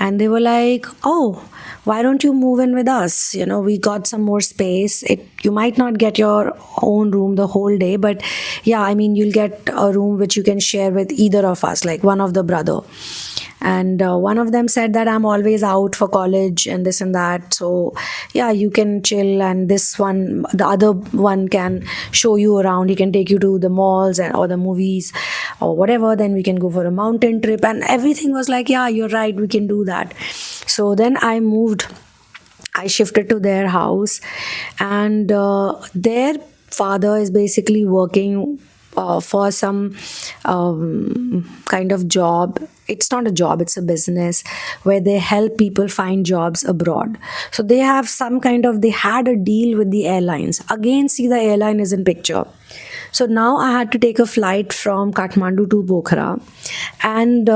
And they were like, oh, why don't you move in with us? We got some more space. You might not get your own room the whole day, but yeah, I mean, you'll get a room which you can share with either of us, like one of the brother. And one of them said that I'm always out for college and this and that, so yeah, you can chill, and the other one can show you around. He can take you to the malls or the movies or whatever. Then we can go for a mountain trip, and everything was like, yeah, you're right, we can do that. So then I shifted to their house, and their father is basically working for some kind of job. It's not a job, it's a business where they help people find jobs abroad. So they have some kind of, they had a deal with the airlines. Again, see, the airline is in picture. So now I had to take a flight from Kathmandu to Pokhara, and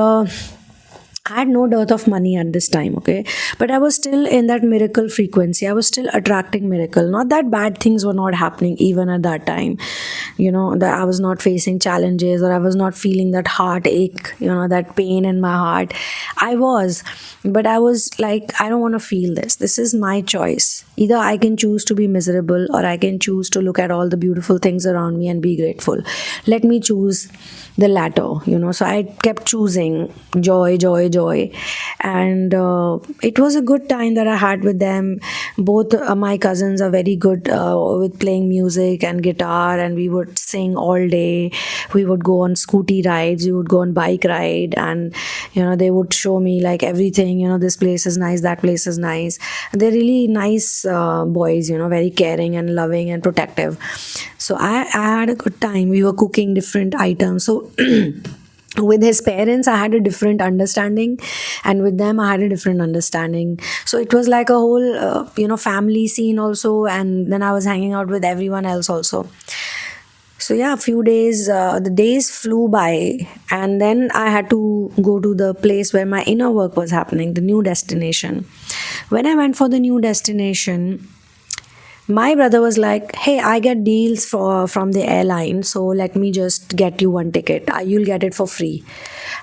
I had no dearth of money at this time, okay? But I was still in that miracle frequency. I was still attracting miracle. Not that bad things were not happening even at that time. That I was not facing challenges, or I was not feeling that heartache, that pain in my heart. I was, but I was like, I don't want to feel this. This is my choice. Either I can choose to be miserable, or I can choose to look at all the beautiful things around me and be grateful. Let me choose the latter. So I kept choosing joy, joy, joy. And it was a good time that I had with them. Both my cousins are very good with playing music and guitar, and we would sing all day. We would go on scooty rides, we would go on bike ride, and they would show me like everything. This place is nice, that place is nice. They're really nice boys, very caring and loving and protective. So I had a good time. We were cooking different items. So with his parents I had a different understanding, and with them I had a different understanding. So it was like a whole family scene also, and then I was hanging out with everyone else also. So yeah, a few days, the days flew by, and then I had to go to the place where my inner work was happening, the new destination. When I went for the new destination, my brother was like, hey, I get deals from the airline, so let me just get you one ticket. You'll get it for free.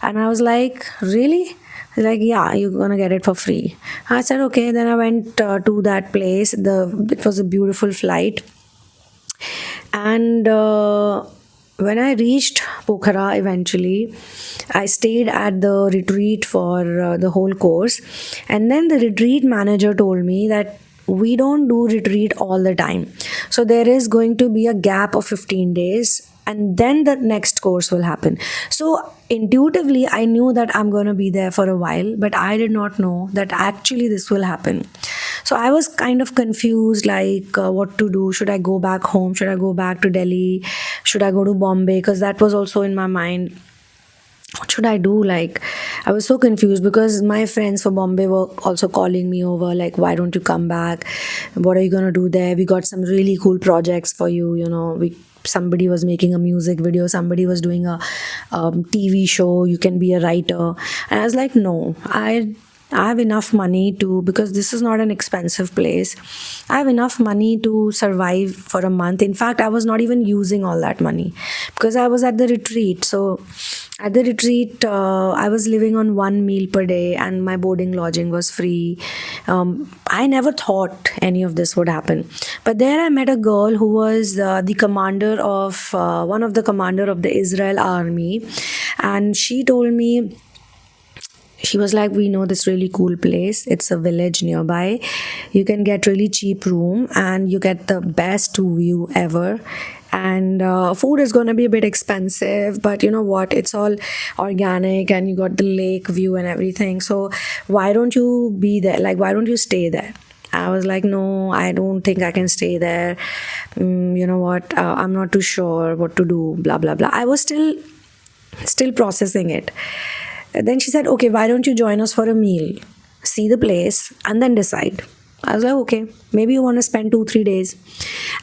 And I was like, really? He's like, yeah, you're gonna get it for free. I said, okay. Then I went to that place. It was a beautiful flight. And when I reached Pokhara eventually, I stayed at the retreat for the whole course. And then the retreat manager told me that we don't do retreat all the time. So there is going to be a gap of 15 days, and then the next course will happen. So intuitively, I knew that I'm going to be there for a while, but I did not know that actually this will happen. So I was kind of confused, like what to do. Should I go back home? Should I go back to Delhi? Should I go to Bombay? Because that was also in my mind. What should I do? Like, I was so confused because my friends for Bombay were also calling me over, like, why don't you come back? What are you going to do there? We got some really cool projects for you. Somebody was making a music video, somebody was doing a TV show, you can be a writer. And I was like, no, I have enough money because this is not an expensive place. I have enough money to survive for a month. In fact, I was not even using all that money because I was at the retreat. So at the retreat, I was living on one meal per day, and my boarding lodging was free. I never thought any of this would happen. But there I met a girl who was the commander of one of the commander of the Israel army. And she told me, she was like, we know this really cool place. It's a village nearby. You can get really cheap room and you get the best view ever. And food is going to be a bit expensive, but you know what? It's all organic and you got the lake view and everything. So why don't you be there? Like, why don't you stay there? I was like, no, I don't think I can stay there. You know what? I'm not too sure what to do, blah, blah, blah. I was still processing it. Then she said, okay, why don't you join us for a meal? See the place and then decide. I was like, okay, maybe you want to spend 2-3 days.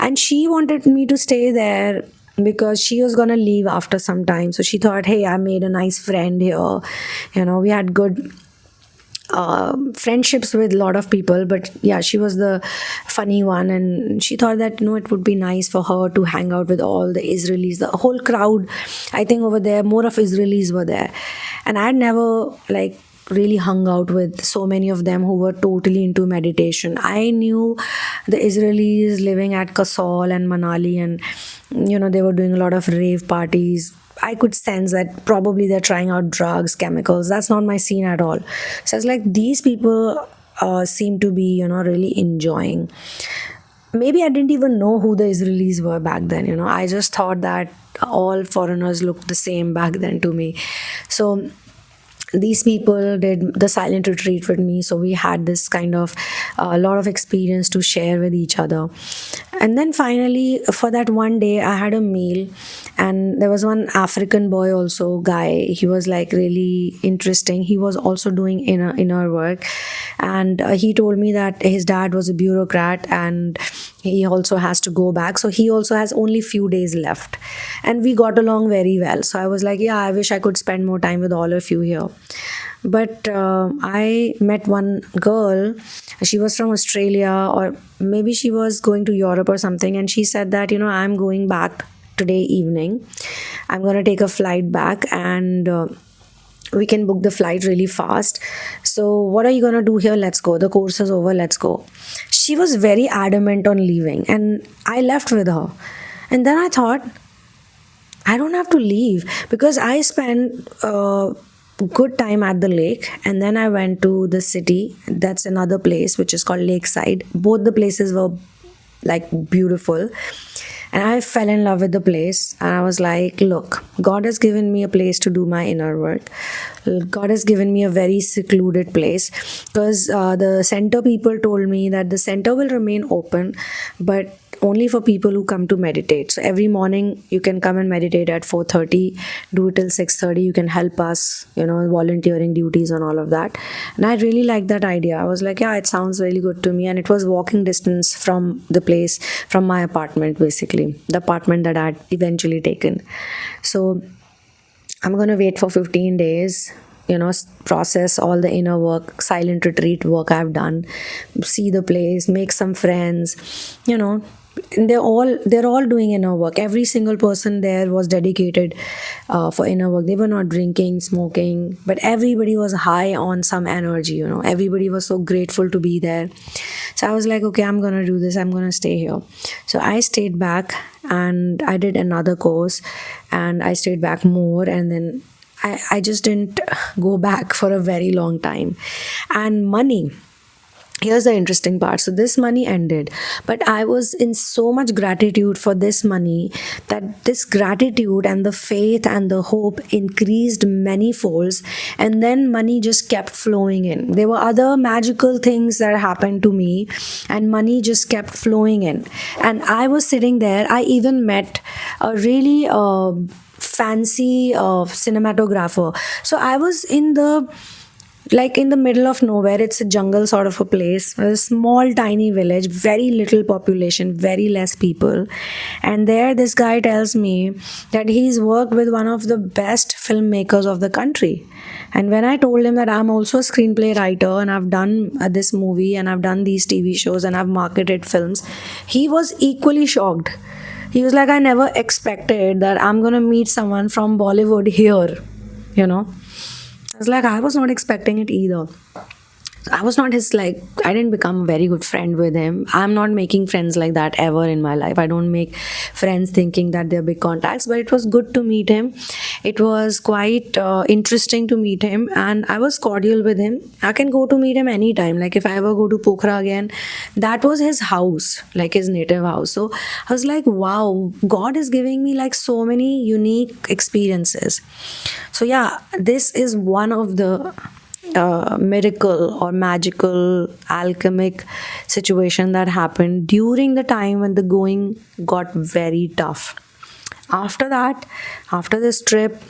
And she wanted me to stay there because she was going to leave after some time. So she thought, hey, I made a nice friend here. We had good friendships with a lot of people, but yeah, she was the funny one, and she thought that it would be nice for her to hang out with all the Israelis, the whole crowd. I think over there more of Israelis were there, and I had never really hung out with so many of them who were totally into meditation. I knew the Israelis living at Kasol and Manali, and they were doing a lot of rave parties. I could sense that probably they're trying out drugs, chemicals. That's not my scene at all. So I was like, these people seem to be, really enjoying. Maybe I didn't even know who the Israelis were back then. I just thought that all foreigners looked the same back then to me. So these people did the silent retreat with me, so we had this kind of a lot of experience to share with each other. And then finally, for that one day, I had a meal, and there was one African boy, also guy. He was like really interesting. He was also doing inner work, and he told me that his dad was a bureaucrat, and he also has to go back, so he also has only few days left. And we got along very well, so I was like, yeah, I wish I could spend more time with all of you here. But I met one girl. She was from Australia, or maybe she was going to Europe or something, and she said that, I'm going back today evening. I'm going to take a flight back, and we can book the flight really fast. So what are you going to do here? Let's go. The course is over. Let's go. She was very adamant on leaving, and I left with her. And then I thought, I don't have to leave, because I spent good time at the lake, and then I went to the city. That's another place which is called Lakeside. Both the places were like beautiful, and I fell in love with the place. And I was like, look, God has given me a place to do my inner work. God has given me a very secluded place, because the center people told me that the center will remain open, but only for people who come to meditate. So every morning you can come and meditate at 4:30, do it till 6:30. You can help us, volunteering duties and all of that. And I really liked that idea. I was like, yeah, it sounds really good to me. And it was walking distance from the place, from my apartment, basically the apartment that I had eventually taken. So I'm going to wait for 15 days, process all the inner work, silent retreat work I've done, see the place, make some friends, and they're all doing inner work. Every single person there was dedicated for inner work. They were not drinking, smoking, but everybody was high on some energy. Everybody was so grateful to be there. So I was like, okay, I'm gonna do this. I'm gonna stay here. So I stayed back, and I did another course, and I stayed back more, and then I just didn't go back for a very long time. And money, here's the interesting part. So this money ended, but I was in so much gratitude for this money, that this gratitude and the faith and the hope increased many folds, and then money just kept flowing in. There were other magical things that happened to me, and money just kept flowing in. And I was sitting there. I even met a really fancy cinematographer. So I was in the middle of nowhere. It's a jungle sort of a place, a small tiny village, very little population, very less people. And there this guy tells me that he's worked with one of the best filmmakers of the country. And when I told him that I'm also a screenplay writer, and I've done this movie, and I've done these TV shows, and I've marketed films, he was equally shocked. He was like, I never expected that I'm gonna meet someone from Bollywood here, you know. I was like, I was not expecting it either. I was not I didn't become a very good friend with him. I'm not making friends like that ever in my life. I don't make friends thinking that they're big contacts, but it was good to meet him. It was quite interesting to meet him, and I was cordial with him. I can go to meet him anytime. Like if I ever go to Pokhara again, that was his house, like his native house. So I was like, wow, God is giving me like so many unique experiences. So yeah, this is one of the miracle or magical alchemic situation that happened during the time when the going got very tough. After that, after this trip,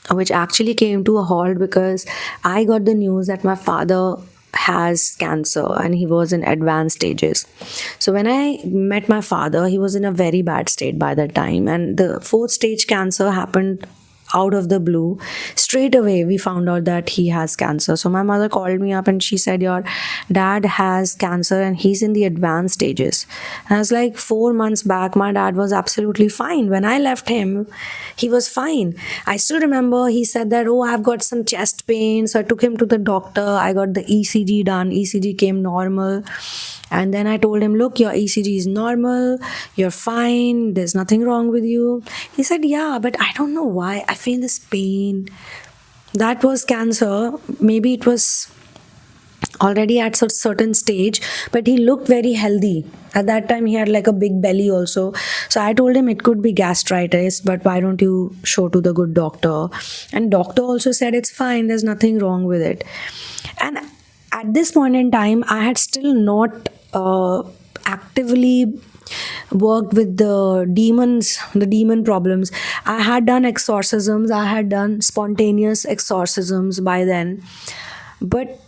which actually came to a halt because I got the news that my father has cancer and he was in advanced stages. So when I met my father, he was in a very bad state by that time, and the fourth stage cancer happened out of the blue. Straight away we found out that he has cancer. So my mother called me up and she said, your dad has cancer and he's in the advanced stages. And I was like, 4 months back my dad was absolutely fine. When I left him, he was fine. I still remember he said that, oh, I've got some chest pain. So I took him to the doctor. I got the ECG done. ECG came normal. And then I told him, look, your ECG is normal, you're fine, there's nothing wrong with you. He said, yeah, but I don't know why I feel this pain. That was cancer. Maybe it was already at a certain stage, but he looked very healthy. At that time he had like a big belly also. So I told him it could be gastritis, but why don't you show to the good doctor? And doctor also said it's fine, there's nothing wrong with it. And at this point in time I had still not actively worked with the demons, the demon problems. I had done exorcisms, I had done spontaneous exorcisms by then, but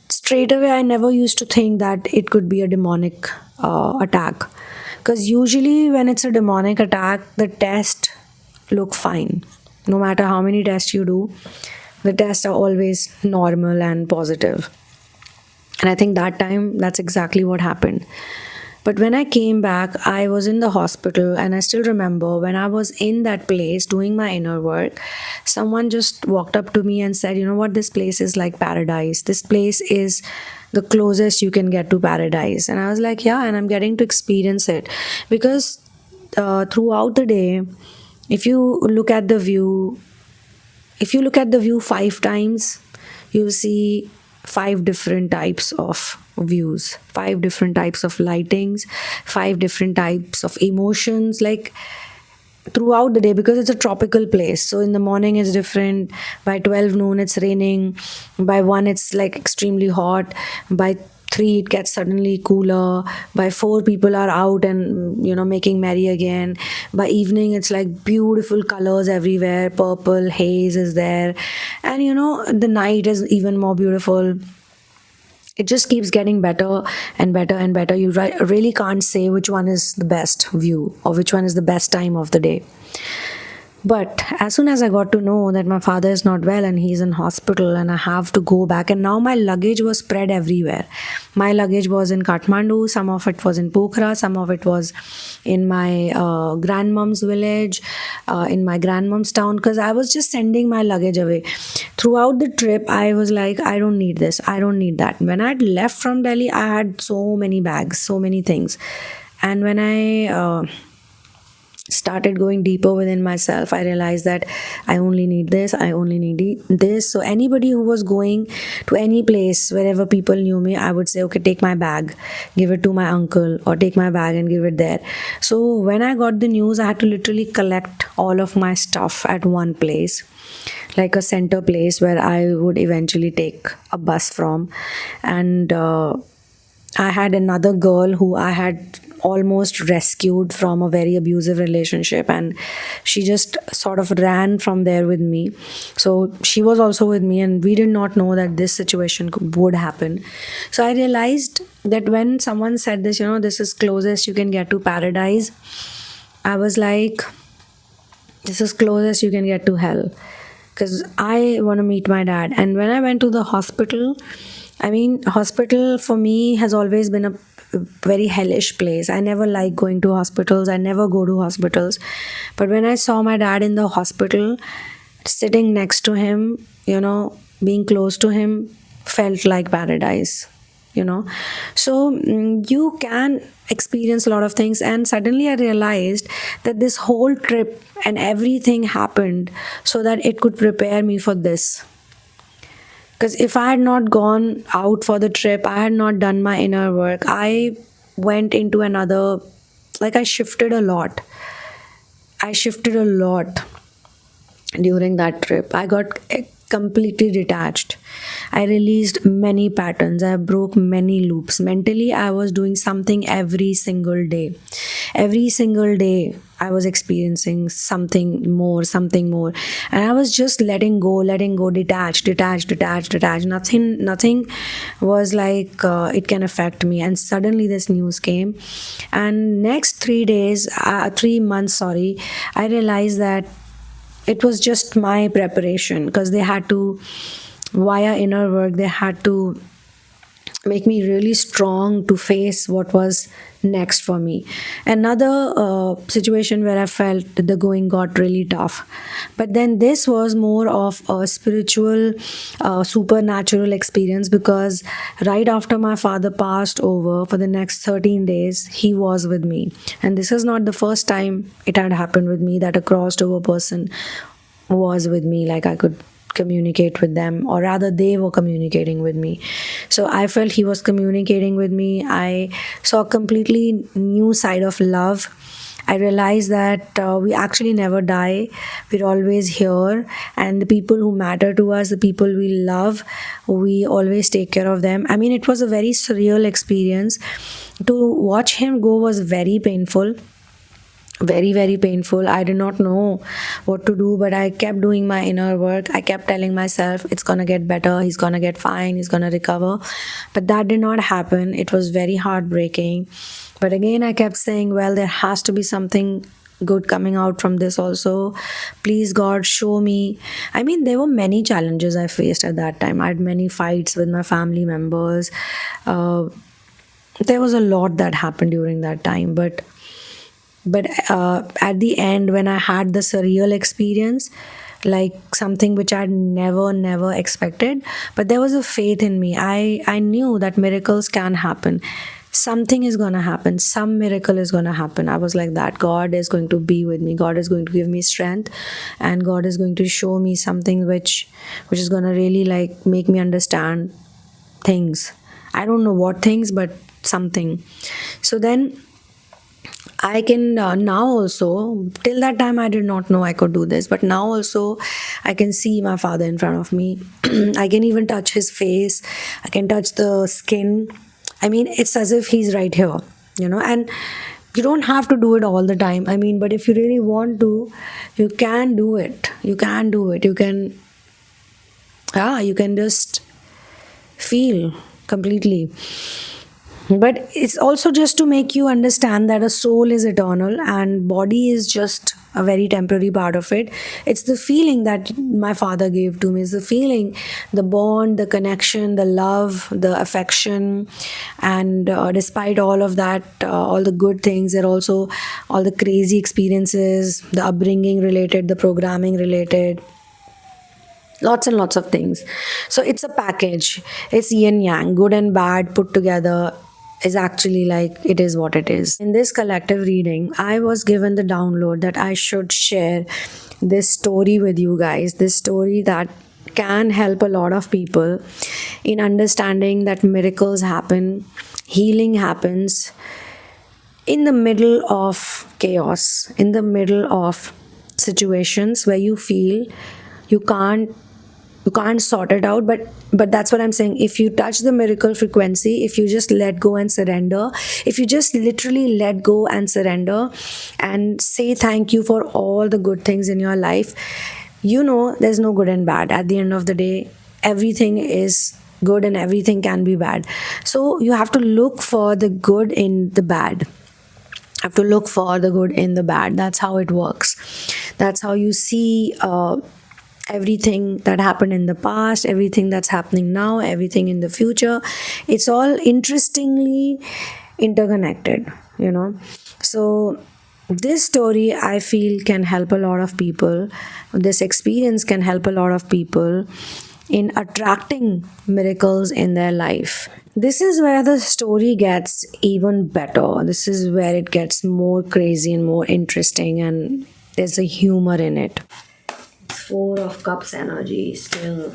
straight away I never used to think that it could be a demonic attack, because usually when it's a demonic attack the tests look fine. No matter how many tests you do, the tests are always normal and positive. And I think that time that's exactly what happened. But when I came back, I was in the hospital, and I still remember when I was in that place doing my inner work, someone just walked up to me and said, "You know what? This place is like paradise. This place is the closest you can get to paradise." And I was like, "Yeah," and I'm getting to experience it. Because throughout the day, if you look at the view, if you look at the view 5 times, you see 5 different types of views, 5 different types of lightings, 5 different types of emotions, like throughout the day, because it's a tropical place. So in the morning it's different, by 12 noon it's raining, by 1 it's like extremely hot, by 3 it gets suddenly cooler, by 4 people are out and making merry again, by evening it's like beautiful colors everywhere, purple haze is there, and the night is even more beautiful. It just keeps getting better and better and better. You really can't say which one is the best view or which one is the best time of the day. But as soon as I got to know that my father is not well and he's in hospital and I have to go back, and now my luggage was spread everywhere. My luggage was in Kathmandu, some of it was in Pokhara, some of it was in my grandmom's village, in my grandmom's town, because I was just sending my luggage away. Throughout the trip, I was like, I don't need this, I don't need that. When I had left from Delhi, I had so many bags, so many things. And when I started going deeper within myself, I realized that I only need this, I only need this. So anybody who was going to any place wherever people knew me, I would say, okay, take my bag, give it to my uncle, or take my bag and give it there. So when I got the news, I had to literally collect all of my stuff at one place, like a center place where I would eventually take a bus from. And I had another girl who I had almost rescued from a very abusive relationship, and she just sort of ran from there with me. So she was also with me, and we did not know that this situation would happen. So I realized that when someone said this, this is closest you can get to paradise, I was like, this is closest you can get to hell, because I want to meet my dad. And when I went to the hospital, hospital for me has always been a very hellish place. I never like going to hospitals. I never go to hospitals. But when I saw my dad in the hospital, sitting next to him, being close to him, felt like paradise. So you can experience a lot of things. And suddenly I realized that this whole trip and everything happened so that it could prepare me for this. Because if I had not gone out for the trip, I had not done my inner work, I went into another, like I shifted a lot. I shifted a lot during that trip. I got completely detached. I released many patterns. I broke many loops. Mentally, I was doing something every single day. Every single day, I was experiencing something more. And I was just letting go, detached. Nothing was like it can affect me. And suddenly this news came. And next 3 months, I realized that it was just my preparation, because they had to, via inner work, they had to make me really strong to face what was next for me. Another situation where I felt the going got really tough, but then this was more of a spiritual, supernatural experience, because right after my father passed over, for the next 13 days he was with me. And this is not the first time it had happened with me that a crossed over person was with me. Like I could communicate with them, or rather they were communicating with me. So I felt he was communicating with me. I saw a completely new side of love. I realized that we actually never die. We're always here, and the people who matter to us, the people we love, we always take care of them. I mean, it was a very surreal experience. To watch him go was very painful, very, very painful. I did not know what to do, but I kept doing my inner work. I kept telling myself it's gonna get better, he's gonna get fine, he's gonna recover. But that did not happen. It was very heartbreaking. But again, I kept saying, well, there has to be something good coming out from this also. Please, God, show me. I mean, there were many challenges I faced at that time. I had many fights with my family members. There was a lot that happened during that time, but at the end, when I had the surreal experience, like something which I'd never expected, but there was a faith in me. I knew that miracles can happen. Something is going to happen. Some miracle is going to happen. I was like that. God is going to be with me. God is going to give me strength, and God is going to show me something which is going to really like make me understand things. I don't know what things, but something. So then I can now also, till that time I did not know I could do this, but now also I can see my father in front of me. I can even touch his face. I can touch the skin. I mean, it's as if he's right here, and you don't have to do it all the time. I mean, but if you really want to, you can do it. You can do it. You can just feel completely. But it's also just to make you understand that a soul is eternal and body is just a very temporary part of it. It's the feeling that my father gave to me. It's the feeling, the bond, the connection, the love, the affection. And despite all of that, all the good things, there are also all the crazy experiences, the upbringing related, the programming related. Lots and lots of things. So it's a package. It's yin yang, good and bad put together is actually like it is what it is. In this collective reading, I was given the download that I should share this story with you guys. This story that can help a lot of people in understanding that miracles happen, healing happens in the middle of chaos, in the middle of situations where you feel you can't sort it out, but that's what I'm saying. If you touch the miracle frequency, if you just let go and surrender, if you just literally let go and surrender and say thank you for all the good things in your life, there's no good and bad. At the end of the day, everything is good and everything can be bad. So you have to look for the good in the bad. Have to look for the good in the bad. That's how it works. That's how you see everything that happened in the past, everything that's happening now, everything in the future. It's all interestingly interconnected, So this story, I feel, can help a lot of people. This experience can help a lot of people in attracting miracles in their life. This is where the story gets even better. This is where it gets more crazy and more interesting, and there's a humor in it. Four of Cups energy still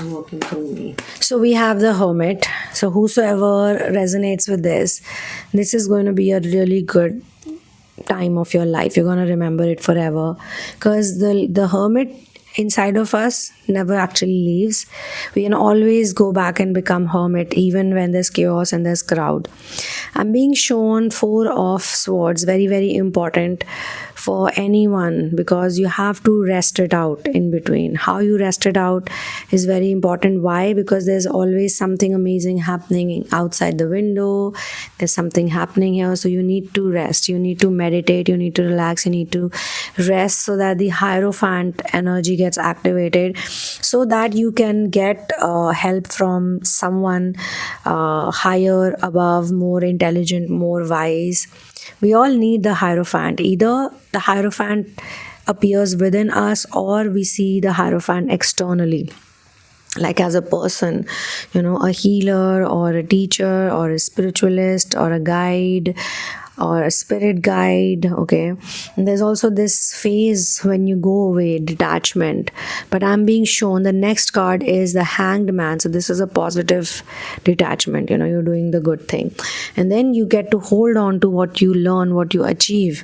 working through me. So we have the Hermit. So whosoever resonates with this is going to be a really good time of your life. You're going to remember it forever, because the Hermit inside of us never actually leaves. We can always go back and become hermit even when there's chaos and there's crowd. I'm being shown Four of Swords, very, very important for anyone, because you have to rest it out in between. How you rest it out is very important. Why? Because there's always something amazing happening outside the window. There's something happening here. So you need to rest. You need to meditate. You need to relax. You need to rest so that the Hierophant energy gets activated, so that you can get help from someone higher, above, more intelligent, more wise. We all need the Hierophant. Either the Hierophant appears within us, or we see the Hierophant externally, like as a person, a healer or a teacher or a spiritualist or a guide or a spirit guide. Okay, and there's also this phase when you go away, detachment. But I'm being shown the next card is the Hanged Man. So this is a positive detachment, you're doing the good thing, and then you get to hold on to what you learn, what you achieve,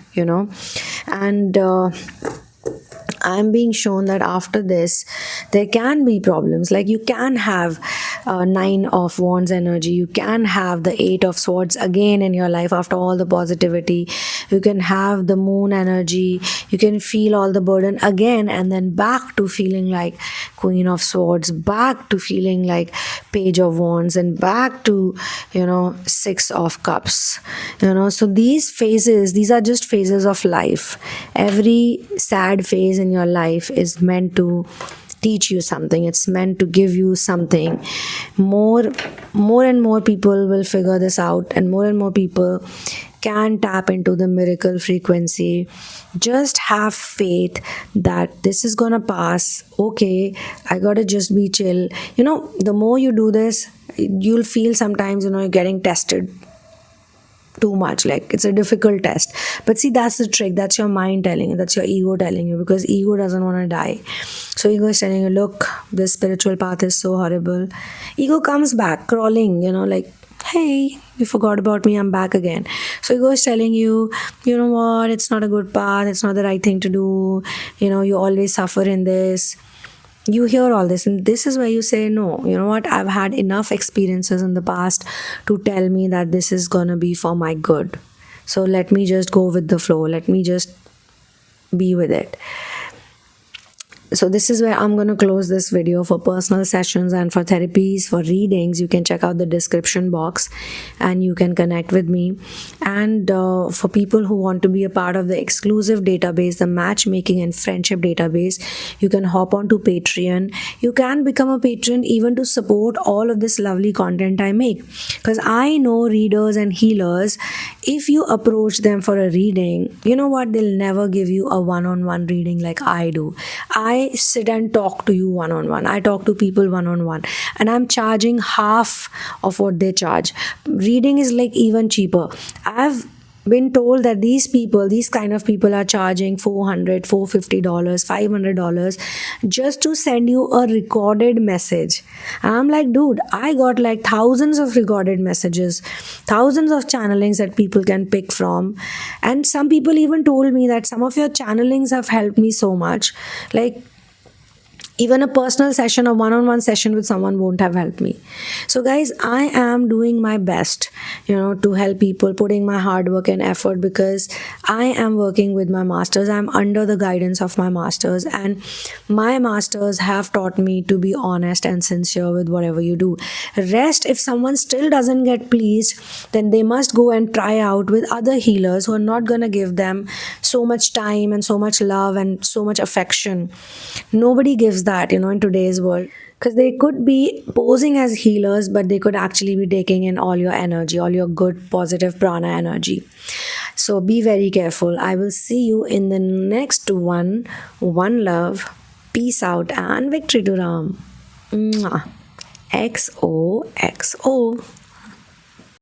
and I'm being shown that after this, there can be problems. Like you can have Nine of Wands energy. You can have the Eight of Swords again in your life after all the positivity. You can have the Moon energy. You can feel all the burden again, and then back to feeling like Queen of Swords, back to feeling like Page of Wands, and back to, Six of Cups. So these are just phases of life. Every sad phase in your life is meant to teach you something. It's meant to give you something. More and more people will figure this out, and more people can tap into the miracle frequency. Just have faith that this is gonna pass. Okay, I gotta just be chill. The more you do this, you'll feel sometimes, you're getting tested too much, like it's a difficult test. But see, that's the trick. That's your mind telling you, that's your ego telling you, because ego doesn't want to die. So ego is telling you, look, this spiritual path is so horrible. Ego comes back crawling, like, hey, you forgot about me, I'm back again. So ego is telling you, you know what, it's not a good path, it's not the right thing to do, you always suffer in this. You hear all this, and this is where you say, no, you know what, I've had enough experiences in the past to tell me that this is gonna be for my good. So let me just go with the flow, let me just be with it. So this is where I'm going to close this video. For personal sessions and for therapies, for readings, you can check out the description box and you can connect with me. And for people who want to be a part of the exclusive database, the matchmaking and friendship database, you can hop onto Patreon. You can become a patron even to support all of this lovely content I make. Because I know readers and healers, if you approach them for a reading, you know what, they'll never give you a one-on-one reading like I do. I sit and talk to you one-on-one. I talk to people one-on-one, and I'm charging half of what they charge. Reading is like even cheaper. I've been told that these kind of people are charging $400, $450, $500 just to send you a recorded message. And I'm like, dude, I got like thousands of recorded messages, thousands of channelings that people can pick from. And some people even told me that some of your channelings have helped me so much. Like, even a personal session or one-on-one session with someone won't have helped me. So guys, I am doing my best, to help people, putting my hard work and effort, because I am working with my masters. I'm under the guidance of my masters, and my masters have taught me to be honest and sincere with whatever you do. Rest, if someone still doesn't get pleased, then they must go and try out with other healers who are not going to give them so much time and so much love and so much affection. Nobody gives that, in today's world, because they could be posing as healers, but they could actually be taking in all your energy, all your good positive prana energy. So be very careful. I will see you in the next one. One love, peace out, and victory to Ram. Mwah. XOXO.